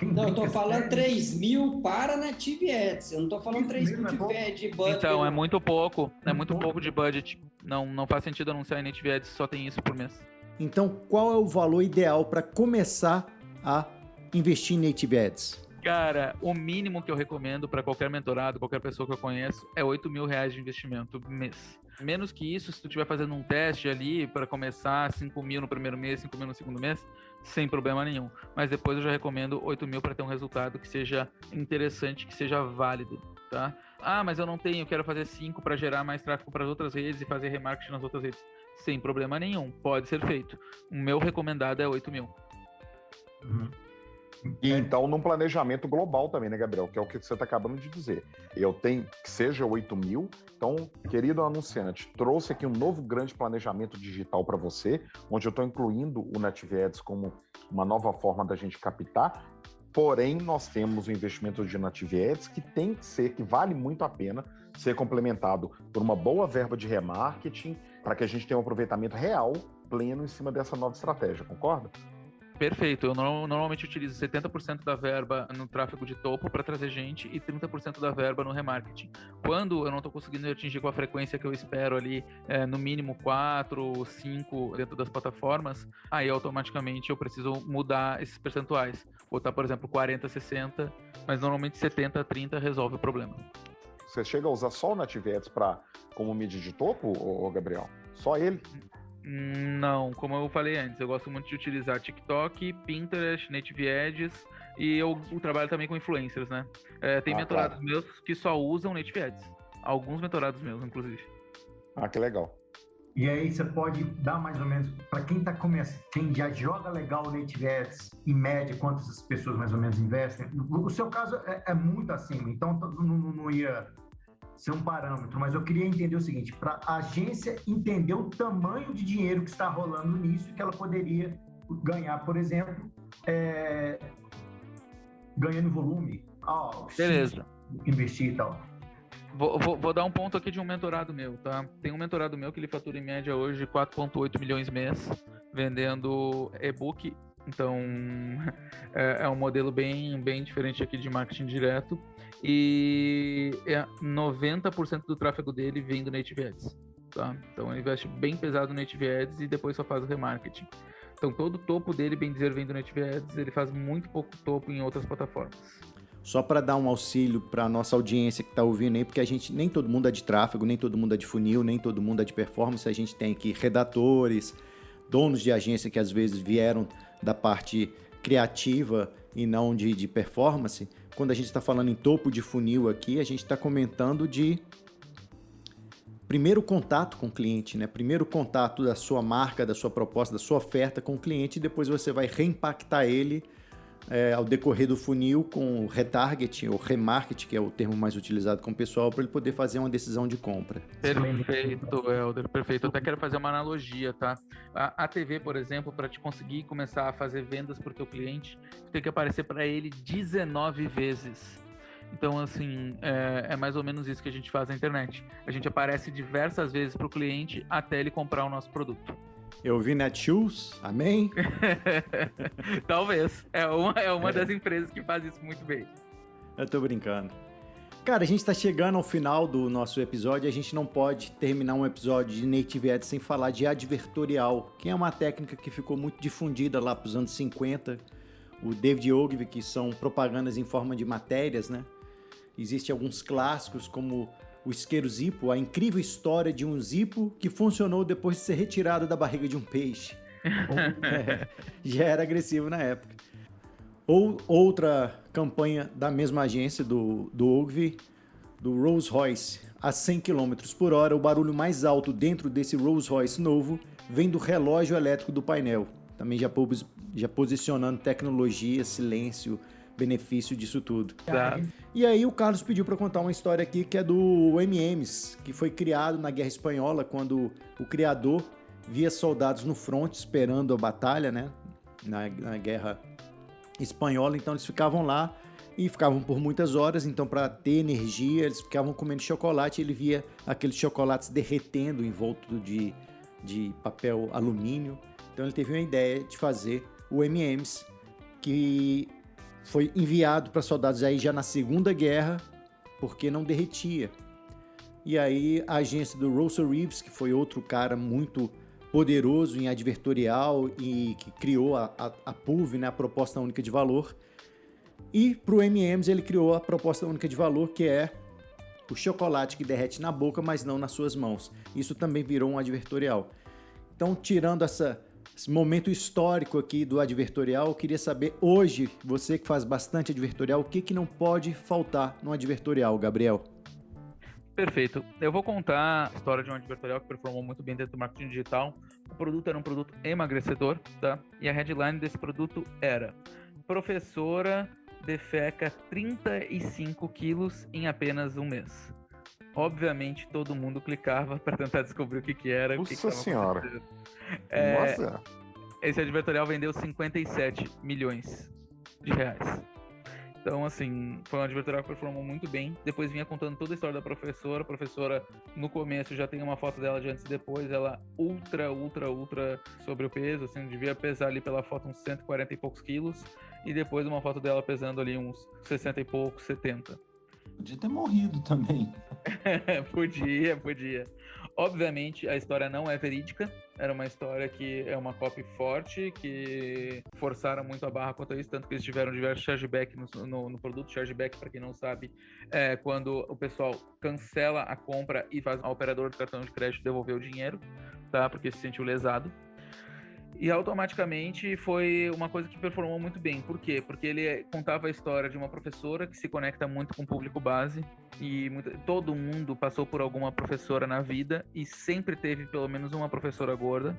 Não, eu tô falando 3 mil para Native Ads. Eu não tô falando 3 mil de budget. Então, é muito pouco. É muito pouco de budget. Não faz sentido anunciar em Native Ads, só tem isso por mês. Então, qual é o valor ideal para começar a investir em Native Ads? Cara, o mínimo que eu recomendo para qualquer mentorado, qualquer pessoa que eu conheço, é R$8 mil de investimento mês. Menos que isso, se tu estiver fazendo um teste ali para começar, 5 mil no primeiro mês, 5 mil no segundo mês, sem problema nenhum. Mas depois eu já recomendo 8 mil para ter um resultado que seja interessante, que seja válido, tá? Ah, mas eu não tenho, eu quero fazer 5 para gerar mais tráfego para as outras redes e fazer remarketing nas outras redes. Sem problema nenhum, pode ser feito. O meu recomendado é 8 mil. E então, num planejamento global também, né, Gabriel? Que é o que você está acabando de dizer. Eu tenho que seja 8 mil. Então, querido anunciante, trouxe aqui um novo grande planejamento digital para você, onde eu estou incluindo o Native Ads como uma nova forma da gente captar. Porém, nós temos o investimento de Native Ads que vale muito a pena ser complementado por uma boa verba de remarketing para que a gente tenha um aproveitamento real, pleno em cima dessa nova estratégia, concorda? Perfeito, eu normalmente utilizo 70% da verba no tráfego de topo para trazer gente e 30% da verba no remarketing. Quando eu não estou conseguindo atingir com a frequência que eu espero ali, no mínimo 4, 5 dentro das plataformas, aí automaticamente eu preciso mudar esses percentuais. Botar, por exemplo, 40, 60, mas normalmente 70, 30 resolve o problema. Você chega a usar só o Native Ads como mídia de topo, Gabriel? Só ele? Não, como eu falei antes, eu gosto muito de utilizar TikTok, Pinterest, Native Ads e eu trabalho também com influencers, né? Tem mentorados meus que só usam Native Ads. Alguns mentorados meus, inclusive. Ah, que legal. E aí você pode dar mais ou menos, para quem está começando, quem já joga legal o Native Ads, em média, quantas as pessoas mais ou menos investem? O seu caso é muito acima, então não ia ser um parâmetro, mas eu queria entender o seguinte, para a agência entender o tamanho de dinheiro que está rolando nisso e que ela poderia ganhar, por exemplo, ganhando volume, beleza, investir e tal. Vou dar um ponto aqui de um mentorado meu, tá? Tem um mentorado meu que ele fatura em média hoje 4,8 milhões mês, vendendo e-book. Então, é um modelo bem diferente aqui de marketing direto. E 90% do tráfego dele vem do Native Ads, tá? Então, ele investe bem pesado no Native Ads e depois só faz o remarketing. Então, todo o topo dele, bem dizer, vem do Native Ads. Ele faz muito pouco topo em outras plataformas. Só para dar um auxílio para a nossa audiência que está ouvindo aí, porque nem todo mundo é de tráfego, nem todo mundo é de funil, nem todo mundo é de performance. A gente tem aqui redatores, donos de agência que às vezes vieram da parte criativa e não de performance. Quando a gente está falando em topo de funil aqui, a gente está comentando de primeiro contato com o cliente, né? Primeiro contato da sua marca, da sua proposta, da sua oferta com o cliente, e depois você vai reimpactar ele ao decorrer do funil com o retarget ou remarket, que é o termo mais utilizado com o pessoal, para ele poder fazer uma decisão de compra. Perfeito, Helder, perfeito. Eu até quero fazer uma analogia, tá? A TV, por exemplo, para te conseguir começar a fazer vendas para o teu cliente, tem que aparecer para ele 19 vezes. Então, assim, é mais ou menos isso que a gente faz na internet. A gente aparece diversas vezes para o cliente até ele comprar o nosso produto. Eu vi Netshoes, amém? Talvez. É uma das empresas que faz isso muito bem. Eu tô brincando. Cara, a gente tá chegando ao final do nosso episódio e a gente não pode terminar um episódio de Native Ads sem falar de advertorial, que é uma técnica que ficou muito difundida lá pros anos 50. O David Ogilvy, que são propagandas em forma de matérias, né? Existem alguns clássicos como o isqueiro Zippo, a incrível história de um Zippo que funcionou depois de ser retirado da barriga de um peixe. Já era agressivo na época. Ou outra campanha da mesma agência, do Ogilvy, do Rolls Royce. A 100 km por hora, o barulho mais alto dentro desse Rolls Royce novo vem do relógio elétrico do painel. Também já posicionando tecnologia, silêncio, benefício disso tudo. Tá. E aí o Carlos pediu para contar uma história aqui que é do M&M's, que foi criado na Guerra Espanhola, quando o criador via soldados no fronte esperando a batalha, né, na Guerra Espanhola. Então eles ficavam lá e ficavam por muitas horas, então para ter energia eles ficavam comendo chocolate e ele via aqueles chocolates derretendo em volta de papel alumínio. Então ele teve uma ideia de fazer o M&M's, que foi enviado para soldados aí já na Segunda Guerra, porque não derretia. E aí a agência do Russell Reeves, que foi outro cara muito poderoso em advertorial e que criou a PUV, né, a Proposta Única de Valor. E para o M&M's ele criou a Proposta Única de Valor, que é o chocolate que derrete na boca, mas não nas suas mãos. Isso também virou um advertorial. Então, tirando esse momento histórico aqui do advertorial, eu queria saber hoje, você que faz bastante advertorial, o que não pode faltar no advertorial, Gabriel? Perfeito. Eu vou contar a história de um advertorial que performou muito bem dentro do marketing digital. O produto era um produto emagrecedor, tá? E a headline desse produto era: professora defeca 35 quilos em apenas um mês. Obviamente, todo mundo clicava para tentar descobrir o que era. Nossa senhora! Nossa! Esse advertorial vendeu 57 milhões de reais. Então, assim, foi um advertorial que performou muito bem. Depois vinha contando toda a história da professora. A professora, no começo, já tem uma foto dela de antes e depois. Ela ultra sobre o peso, assim, devia pesar ali pela foto uns 140 e poucos quilos. E depois uma foto dela pesando ali uns 60 e poucos, 70. Podia ter morrido também. Podia. Obviamente, a história não é verídica. Era uma história que é uma copy forte, que forçaram muito a barra quanto a isso, tanto que eles tiveram diversos chargeback no produto. Chargeback, para quem não sabe, é quando o pessoal cancela a compra e faz a operadora do cartão de crédito devolver o dinheiro, tá? Porque se sentiu lesado. E automaticamente foi uma coisa que performou muito bem. Por quê? Porque ele contava a história de uma professora que se conecta muito com o público base. E todo mundo passou por alguma professora na vida e sempre teve pelo menos uma professora gorda,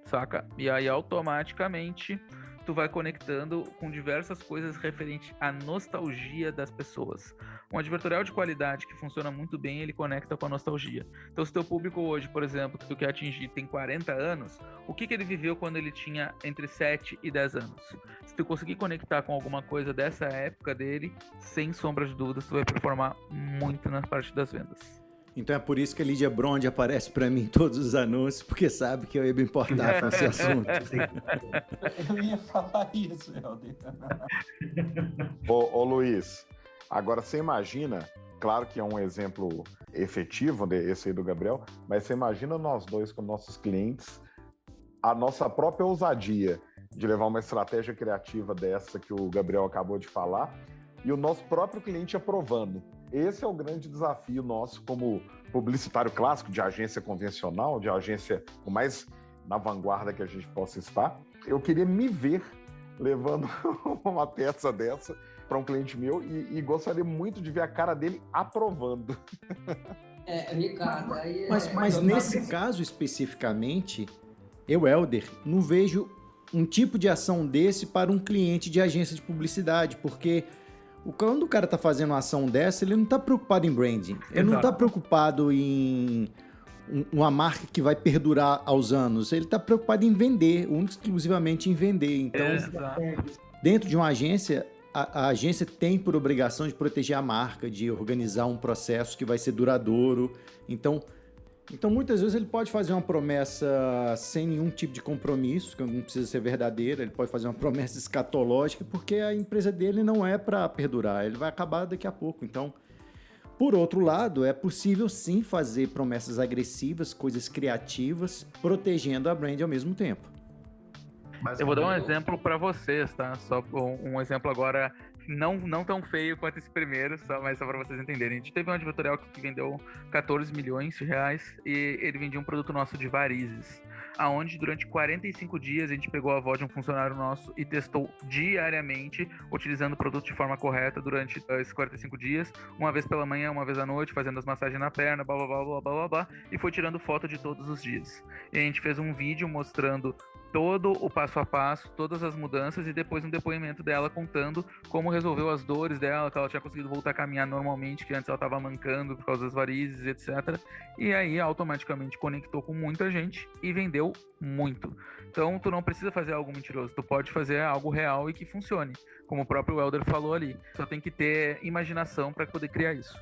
saca? E aí automaticamente tu vai conectando com diversas coisas referentes à nostalgia das pessoas. Um advertorial de qualidade que funciona muito bem, ele conecta com a nostalgia. Então, se teu público hoje, por exemplo, que tu quer atingir, tem 40 anos, o que ele viveu quando ele tinha entre 7 e 10 anos? Se tu conseguir conectar com alguma coisa dessa época dele, sem sombra de dúvidas, tu vai performar muito na parte das vendas. Então é por isso que a Lídia Brond aparece para mim em todos os anúncios, porque sabe que eu ia me importar com esse assunto. Eu ia falar isso, Helder. Ô Luiz, agora você imagina, claro que é um exemplo efetivo, esse aí do Gabriel, mas você imagina nós dois com nossos clientes, a nossa própria ousadia de levar uma estratégia criativa dessa que o Gabriel acabou de falar, e o nosso próprio cliente aprovando. Esse é o grande desafio nosso como publicitário clássico, de agência convencional, de agência o mais na vanguarda que a gente possa estar. Eu queria me ver levando uma peça dessa para um cliente meu e gostaria muito de ver a cara dele aprovando. Ricardo, aí mas nesse caso especificamente, eu, Helder, não vejo um tipo de ação desse para um cliente de agência de publicidade, porque quando o cara tá fazendo uma ação dessa, ele não tá preocupado em branding. Ele não tá preocupado em uma marca que vai perdurar aos anos. Ele tá preocupado em vender, exclusivamente em vender. Então, dentro de uma agência, a agência tem por obrigação de proteger a marca, de organizar um processo que vai ser duradouro. Então muitas vezes ele pode fazer uma promessa sem nenhum tipo de compromisso, que não precisa ser verdadeira, ele pode fazer uma promessa escatológica, porque a empresa dele não é para perdurar, ele vai acabar daqui a pouco. Então, por outro lado, é possível sim fazer promessas agressivas, coisas criativas, protegendo a brand ao mesmo tempo. Eu vou dar um exemplo para vocês, tá? Só um exemplo agora não tão feio quanto esse primeiro, mas só para vocês entenderem. A gente teve um advertorial que vendeu 14 milhões de reais e ele vendia um produto nosso de varizes, aonde durante 45 dias a gente pegou a voz de um funcionário nosso e testou diariamente, utilizando o produto de forma correta durante esses 45 dias, uma vez pela manhã, uma vez à noite, fazendo as massagens na perna, blá blá blá blá blá blá, e foi tirando foto de todos os dias. E a gente fez um vídeo mostrando todo o passo a passo, todas as mudanças e depois um depoimento dela contando como resolveu as dores dela, que ela tinha conseguido voltar a caminhar normalmente, que antes ela estava mancando por causa das varizes, etc. E aí automaticamente conectou com muita gente e vendeu muito. Então tu não precisa fazer algo mentiroso, tu pode fazer algo real e que funcione, como o próprio Helder falou ali. Só tem que ter imaginação para poder criar isso.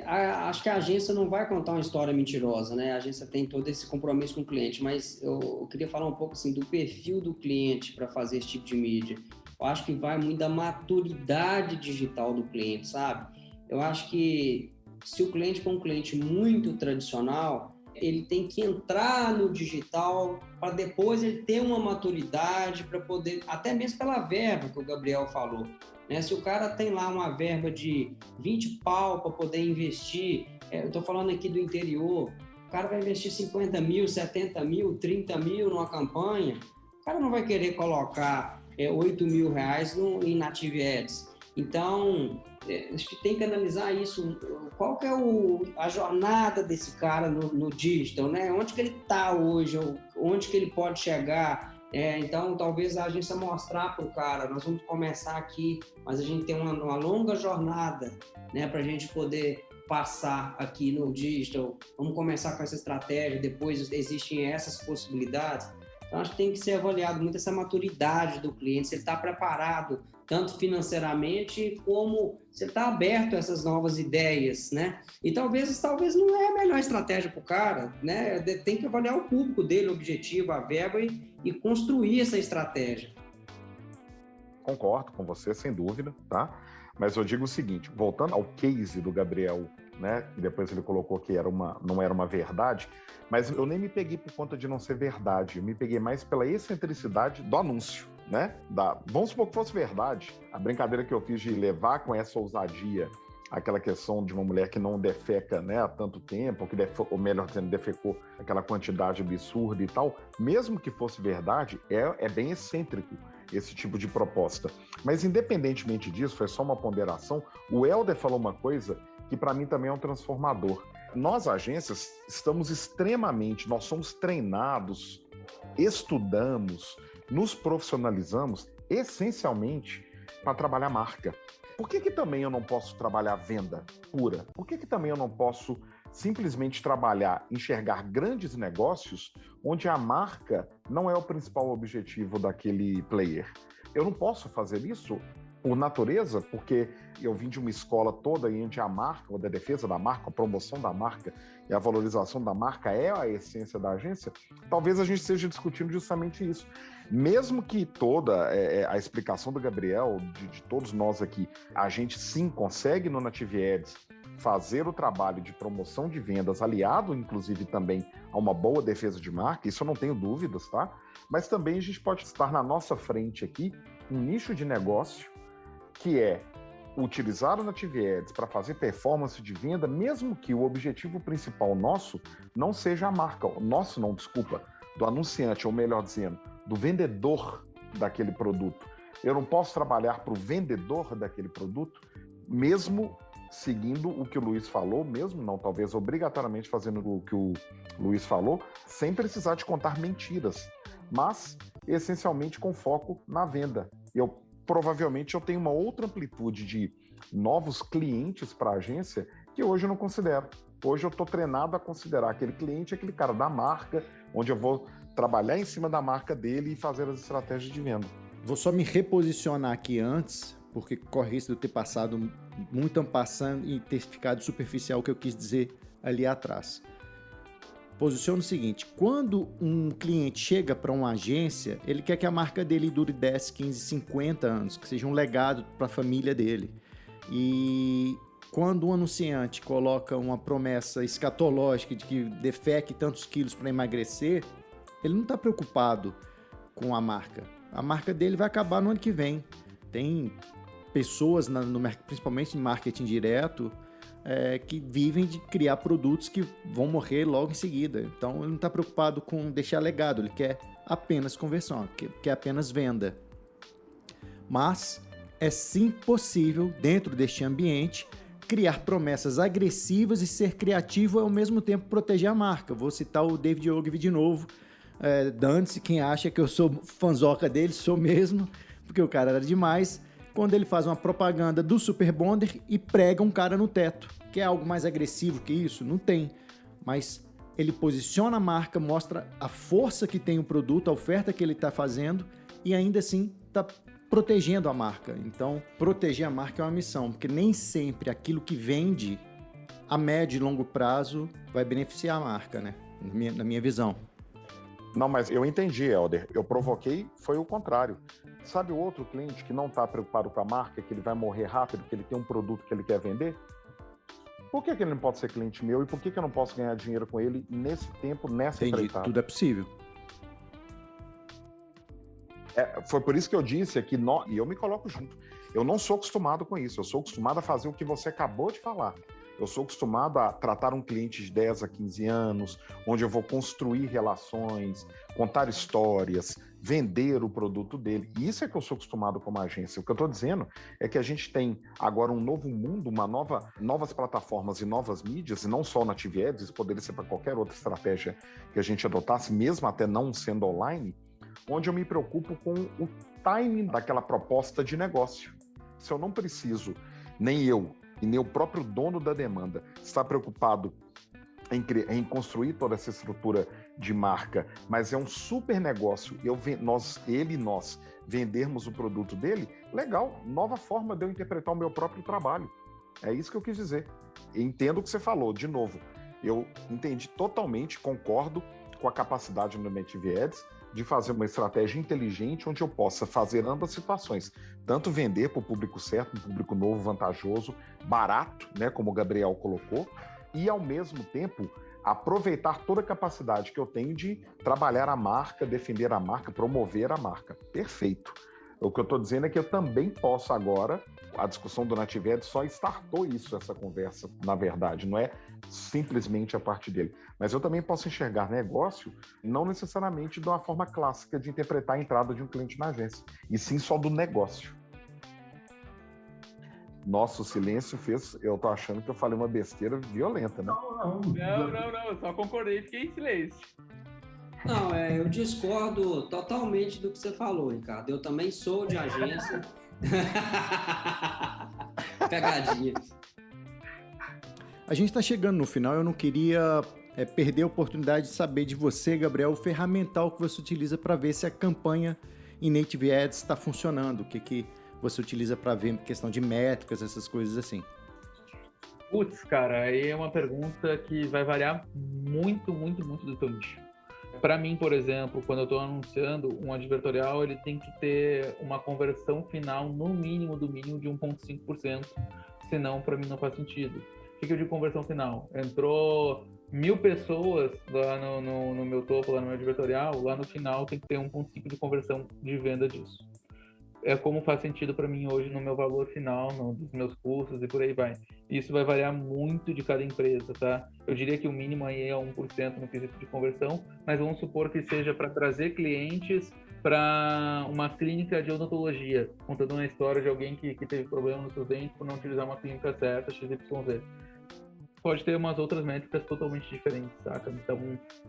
Acho que a agência não vai contar uma história mentirosa, né? A agência tem todo esse compromisso com o cliente, mas eu queria falar um pouco assim, do perfil do cliente para fazer esse tipo de mídia. Eu acho que vai muito da maturidade digital do cliente, sabe? Eu acho que se o cliente for um cliente muito tradicional, ele tem que entrar no digital para depois ele ter uma maturidade para poder, até mesmo pela verba que o Gabriel falou. Né? Se o cara tem lá uma verba de 20 pau para poder investir, eu estou falando aqui do interior, o cara vai investir 50 mil, 70 mil, 30 mil numa campanha, o cara não vai querer colocar 8 mil reais em Native Ads. Então, acho que tem que analisar isso, qual que é a jornada desse cara no digital, né? Onde que ele está hoje, onde que ele pode chegar. Então, talvez a agência mostrar para o cara, nós vamos começar aqui, mas a gente tem uma longa jornada, né, para a gente poder passar aqui no digital, vamos começar com essa estratégia, depois existem essas possibilidades. Então, acho que tem que ser avaliado muito essa maturidade do cliente, se ele está preparado, tanto financeiramente, como se ele está aberto a essas novas ideias, né? E talvez não é a melhor estratégia para o cara, né? Tem que avaliar o público dele, o objetivo, a verba e construir essa estratégia. Concordo com você, sem dúvida, tá? Mas eu digo o seguinte, voltando ao case do Gabriel, né? E depois ele colocou que não era uma verdade, mas eu nem me peguei por conta de não ser verdade, eu me peguei mais pela excentricidade do anúncio, né? Vamos supor que fosse verdade, a brincadeira que eu fiz de levar com essa ousadia aquela questão de uma mulher que não defeca, né, há tanto tempo, ou melhor dizendo, defecou aquela quantidade absurda e tal, mesmo que fosse verdade, é bem excêntrico esse tipo de proposta. Mas independentemente disso, foi só uma ponderação, o Helder falou uma coisa que para mim também é um transformador. Nós, agências, nós somos treinados, estudamos, nos profissionalizamos essencialmente para trabalhar marca. Por que também eu não posso trabalhar venda pura? Por que também eu não posso simplesmente enxergar grandes negócios onde a marca não é o principal objetivo daquele player? Eu não posso fazer isso por natureza, porque eu vim de uma escola toda onde a marca, ou da defesa da marca, a promoção da marca e a valorização da marca é a essência da agência. Talvez a gente esteja discutindo justamente isso. Mesmo que toda a explicação do Gabriel, de todos nós aqui, a gente sim consegue no Native Ads fazer o trabalho de promoção de vendas, aliado inclusive também a uma boa defesa de marca, isso eu não tenho dúvidas, tá? Mas também a gente pode estar na nossa frente aqui um nicho de negócio que é utilizar o Native Ads para fazer performance de venda, mesmo que o objetivo principal nosso não seja a marca, do anunciante, ou melhor dizendo, do vendedor daquele produto. Eu não posso trabalhar para o vendedor daquele produto, mesmo seguindo o que o Luiz falou, mesmo não, talvez obrigatoriamente fazendo o que o Luiz falou, sem precisar de contar mentiras, mas essencialmente com foco na venda. Provavelmente eu tenho uma outra amplitude de novos clientes para a agência que hoje eu não considero. Hoje eu estou treinado a considerar aquele cliente, aquele cara da marca, onde eu vou trabalhar em cima da marca dele e fazer as estratégias de venda. Vou só me reposicionar aqui antes, porque corre risco de eu ter passado muito ampassando e ter ficado superficial o que eu quis dizer ali atrás. Posiciona o seguinte, quando um cliente chega para uma agência, ele quer que a marca dele dure 10, 15, 50 anos, que seja um legado para a família dele. E quando um anunciante coloca uma promessa escatológica de que defeque tantos quilos para emagrecer, ele não está preocupado com a marca. A marca dele vai acabar no ano que vem. Tem pessoas, principalmente em marketing direto, que vivem de criar produtos que vão morrer logo em seguida. Então ele não está preocupado com deixar legado, ele quer apenas conversão, quer apenas venda. Mas é sim possível, dentro deste ambiente, criar promessas agressivas e ser criativo e ao mesmo tempo proteger a marca. Vou citar o David Ogilvy de novo. Dane-se quem acha que eu sou fanzoca dele, sou mesmo, porque o cara era demais. Quando ele faz uma propaganda do Super Bonder e prega um cara no teto. Que é algo mais agressivo que isso? Não tem. Mas ele posiciona a marca, mostra a força que tem o produto, a oferta que ele está fazendo e ainda assim está protegendo a marca. Então, proteger a marca é uma missão, porque nem sempre aquilo que vende a médio e longo prazo vai beneficiar a marca, né? Na minha visão. Não, mas eu entendi, Helder. Eu provoquei, foi o contrário. Sabe o outro cliente que não está preocupado com a marca, que ele vai morrer rápido, que ele tem um produto que ele quer vender? Por que ele não pode ser cliente meu e por que eu não posso ganhar dinheiro com ele nesse tempo, nessa empreitada? Tudo é possível. Foi por isso que eu disse aqui, e eu me coloco junto. Eu não sou acostumado com isso, eu sou acostumado a fazer o que você acabou de falar. Eu sou acostumado a tratar um cliente de 10 a 15 anos, onde eu vou construir relações, contar histórias, vender o produto dele. E isso é que eu sou acostumado como agência. O que eu estou dizendo é que a gente tem agora um novo mundo, novas plataformas e novas mídias, e não só na TV Ads, isso poderia ser para qualquer outra estratégia que a gente adotasse, mesmo até não sendo online, onde eu me preocupo com o timing daquela proposta de negócio. Se eu não preciso, nem eu e nem o próprio dono da demanda está preocupado em construir toda essa estrutura de marca, mas é um super negócio, nós vendermos o produto dele, legal, nova forma de eu interpretar o meu próprio trabalho. É isso que eu quis dizer. Entendo o que você falou, de novo, eu entendi totalmente, concordo com a capacidade no Native Ads de fazer uma estratégia inteligente onde eu possa fazer ambas situações, tanto vender para o público certo, um público novo, vantajoso, barato, né, como o Gabriel colocou, e ao mesmo tempo aproveitar toda a capacidade que eu tenho de trabalhar a marca, defender a marca, promover a marca. Perfeito. O que eu estou dizendo é que eu também posso agora, a discussão do Native Ads só startou isso, essa conversa, na verdade, não é simplesmente a parte dele. Mas eu também posso enxergar negócio, não necessariamente de uma forma clássica de interpretar a entrada de um cliente na agência, e sim só do negócio. Nosso silêncio fez, eu tô achando que eu falei uma besteira violenta, né? Não, eu só concordei e fiquei em silêncio. Não, eu discordo totalmente do que você falou, Ricardo. Eu também sou de agência. Pegadinha. A gente está chegando no final, eu não queria perder a oportunidade de saber de você, Gabriel, o ferramental que você utiliza para ver se a campanha em Native Ads está funcionando, o que você utiliza para ver questão de métricas, essas coisas assim. Putz, cara, aí é uma pergunta que vai variar muito, muito, muito do teu nicho. Para mim, por exemplo, quando eu estou anunciando um advertorial, ele tem que ter uma conversão final no mínimo do mínimo de 1,5%, senão para mim não faz sentido. O que eu digo conversão final? Entrou 1.000 pessoas lá no meu topo, lá no meu advertorial, lá no final tem que ter 1,5% de conversão de venda disso. É como faz sentido para mim hoje no meu valor final, dos meus custos e por aí vai. Isso vai variar muito de cada empresa, tá? Eu diria que o mínimo aí é 1% no quesito de conversão, mas vamos supor que seja para trazer clientes para uma clínica de odontologia, contando uma história de alguém que teve problema nos seus dentes por não utilizar uma clínica certa, XYZ. Pode ter umas outras métricas totalmente diferentes, saca? Então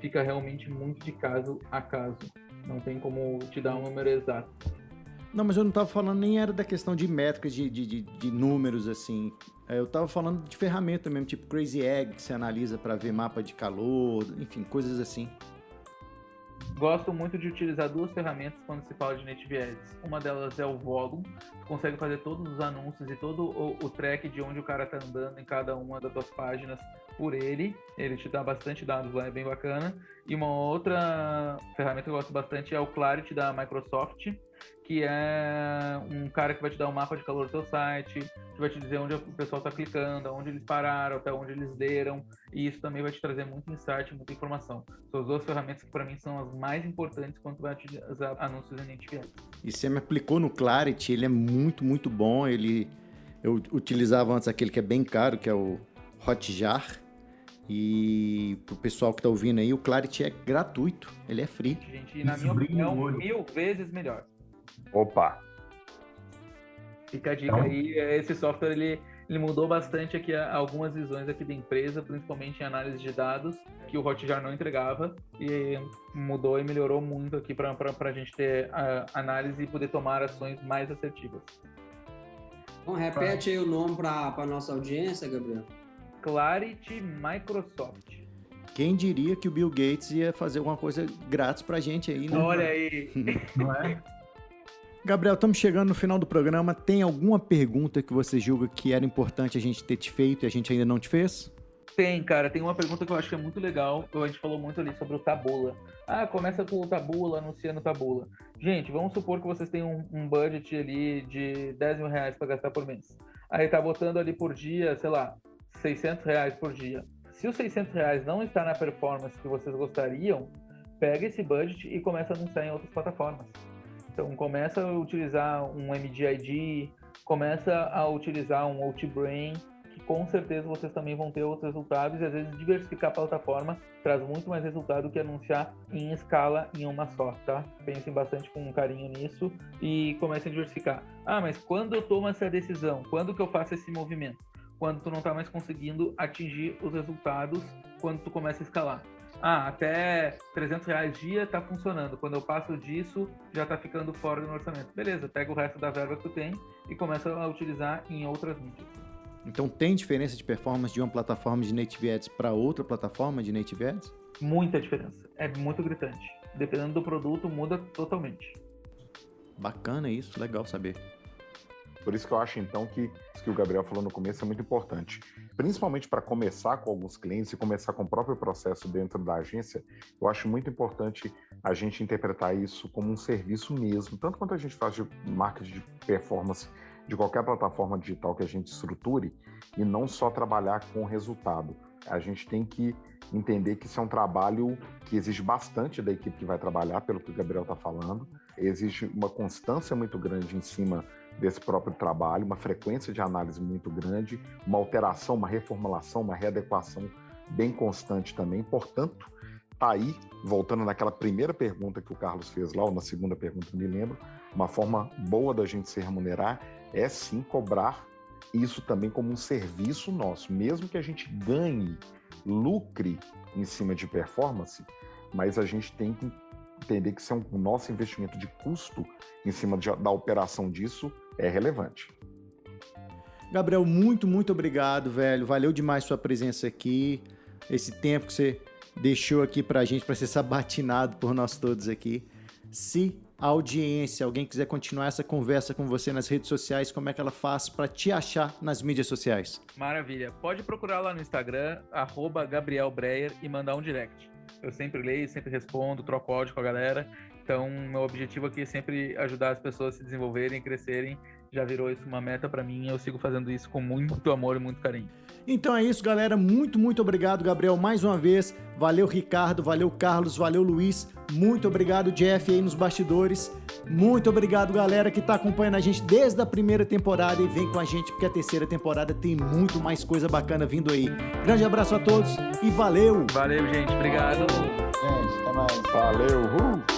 fica realmente muito de caso a caso. Não tem como te dar um número exato. Não, mas eu não estava falando nem era da questão de métricas, de números, assim. Eu estava falando de ferramenta mesmo, tipo Crazy Egg, que você analisa para ver mapa de calor, enfim, coisas assim. Gosto muito de utilizar duas ferramentas quando se fala de Native Ads. Uma delas é o Volume, tu consegue fazer todos os anúncios e todo o track de onde o cara tá andando em cada uma das tuas páginas por ele te dá bastante dados lá, é bem bacana. E uma outra ferramenta que eu gosto bastante é o Clarity da Microsoft, que é um cara que vai te dar um mapa de calor do seu site, que vai te dizer onde o pessoal está clicando, onde eles pararam, até onde eles deram, e isso também vai te trazer muito insight, muita informação. São as duas ferramentas que para mim são as mais importantes quando tu vai utilizar anúncios em Native Ads. E você me aplicou no Clarity, ele é muito, muito bom. Eu utilizava antes aquele que é bem caro, que é o Hotjar. E pro pessoal que tá ouvindo aí, o Clarity é gratuito, ele é free. Gente, na minha opinião, 1000 vezes melhor. Opa! Fica a dica aí, esse software ele mudou bastante aqui algumas visões aqui da empresa, principalmente em análise de dados, que o Hotjar não entregava, e mudou e melhorou muito aqui para a gente ter análise e poder tomar ações mais assertivas. Bom, repete aí o nome para a nossa audiência, Gabriel. Clarity Microsoft. Quem diria que o Bill Gates ia fazer alguma coisa grátis pra gente aí, né? Olha aí! Não é? Gabriel, estamos chegando no final do programa. Tem alguma pergunta que você julga que era importante a gente ter te feito e a gente ainda não te fez? Tem, cara, tem uma pergunta que eu acho que é muito legal, que a gente falou muito ali sobre o Taboola. Começa com o Taboola, anuncia no Taboola. Gente, vamos supor que vocês têm um budget ali de 10 mil reais para gastar por mês. Aí tá botando ali por dia, sei lá, 600 reais por dia. Se os 600 reais não está na performance que vocês gostariam, pega esse budget e começa a anunciar em outras plataformas. Então começa a utilizar um MDID, começa a utilizar um Outbrain, que com certeza vocês também vão ter outros resultados, e às vezes diversificar a plataforma traz muito mais resultado que anunciar em escala em uma só, tá? Pensem bastante com carinho nisso e comecem a diversificar. Mas quando eu tomo essa decisão? Quando que eu faço esse movimento? Quando tu não tá mais conseguindo atingir os resultados, quando tu começa a escalar. Até 300 reais dia tá funcionando. Quando eu passo disso, já tá ficando fora do meu orçamento. Beleza, pega o resto da verba que tu tem e começa a utilizar em outras mídias. Então tem diferença de performance de uma plataforma de Native Ads para outra plataforma de Native Ads? Muita diferença. É muito gritante. Dependendo do produto, muda totalmente. Bacana isso, legal saber. Por isso que eu acho, então, que o Gabriel falou no começo é muito importante. Principalmente para começar com alguns clientes e começar com o próprio processo dentro da agência, eu acho muito importante a gente interpretar isso como um serviço mesmo. Tanto quanto a gente faz de marketing de performance de qualquer plataforma digital que a gente estruture, e não só trabalhar com o resultado. A gente tem que entender que isso é um trabalho que exige bastante da equipe que vai trabalhar, pelo que o Gabriel está falando, exige uma constância muito grande em cima desse próprio trabalho, uma frequência de análise muito grande, uma alteração, uma reformulação, uma readequação bem constante também. Portanto, tá aí, voltando naquela primeira pergunta que o Carlos fez lá, ou na segunda pergunta, não me lembro, uma forma boa da gente se remunerar é sim cobrar isso também como um serviço nosso, mesmo que a gente ganhe, lucre em cima de performance, mas a gente tem que entender que o nosso investimento de custo em cima da operação disso é relevante. Gabriel, muito obrigado, velho. Valeu demais sua presença aqui, esse tempo que você deixou aqui pra gente, para ser sabatinado por nós todos aqui. Se a audiência, alguém quiser continuar essa conversa com você nas redes sociais, como é que ela faz para te achar nas mídias sociais? Maravilha. Pode procurar lá no Instagram, @GabrielBreyer, e mandar um direct. Eu sempre leio, sempre respondo, troco áudio com a galera. Então, meu objetivo aqui é sempre ajudar as pessoas a se desenvolverem, crescerem. Já virou isso uma meta para mim e eu sigo fazendo isso com muito amor e muito carinho. Então é isso, galera. Muito obrigado, Gabriel, mais uma vez. Valeu, Ricardo. Valeu, Carlos. Valeu, Luiz. Muito obrigado, Jeff, aí nos bastidores. Muito obrigado, galera, que tá acompanhando a gente desde a primeira temporada e vem com a gente, porque a terceira temporada tem muito mais coisa bacana vindo aí. Grande abraço a todos e valeu! Valeu, gente. Obrigado. Gente, até mais. Valeu!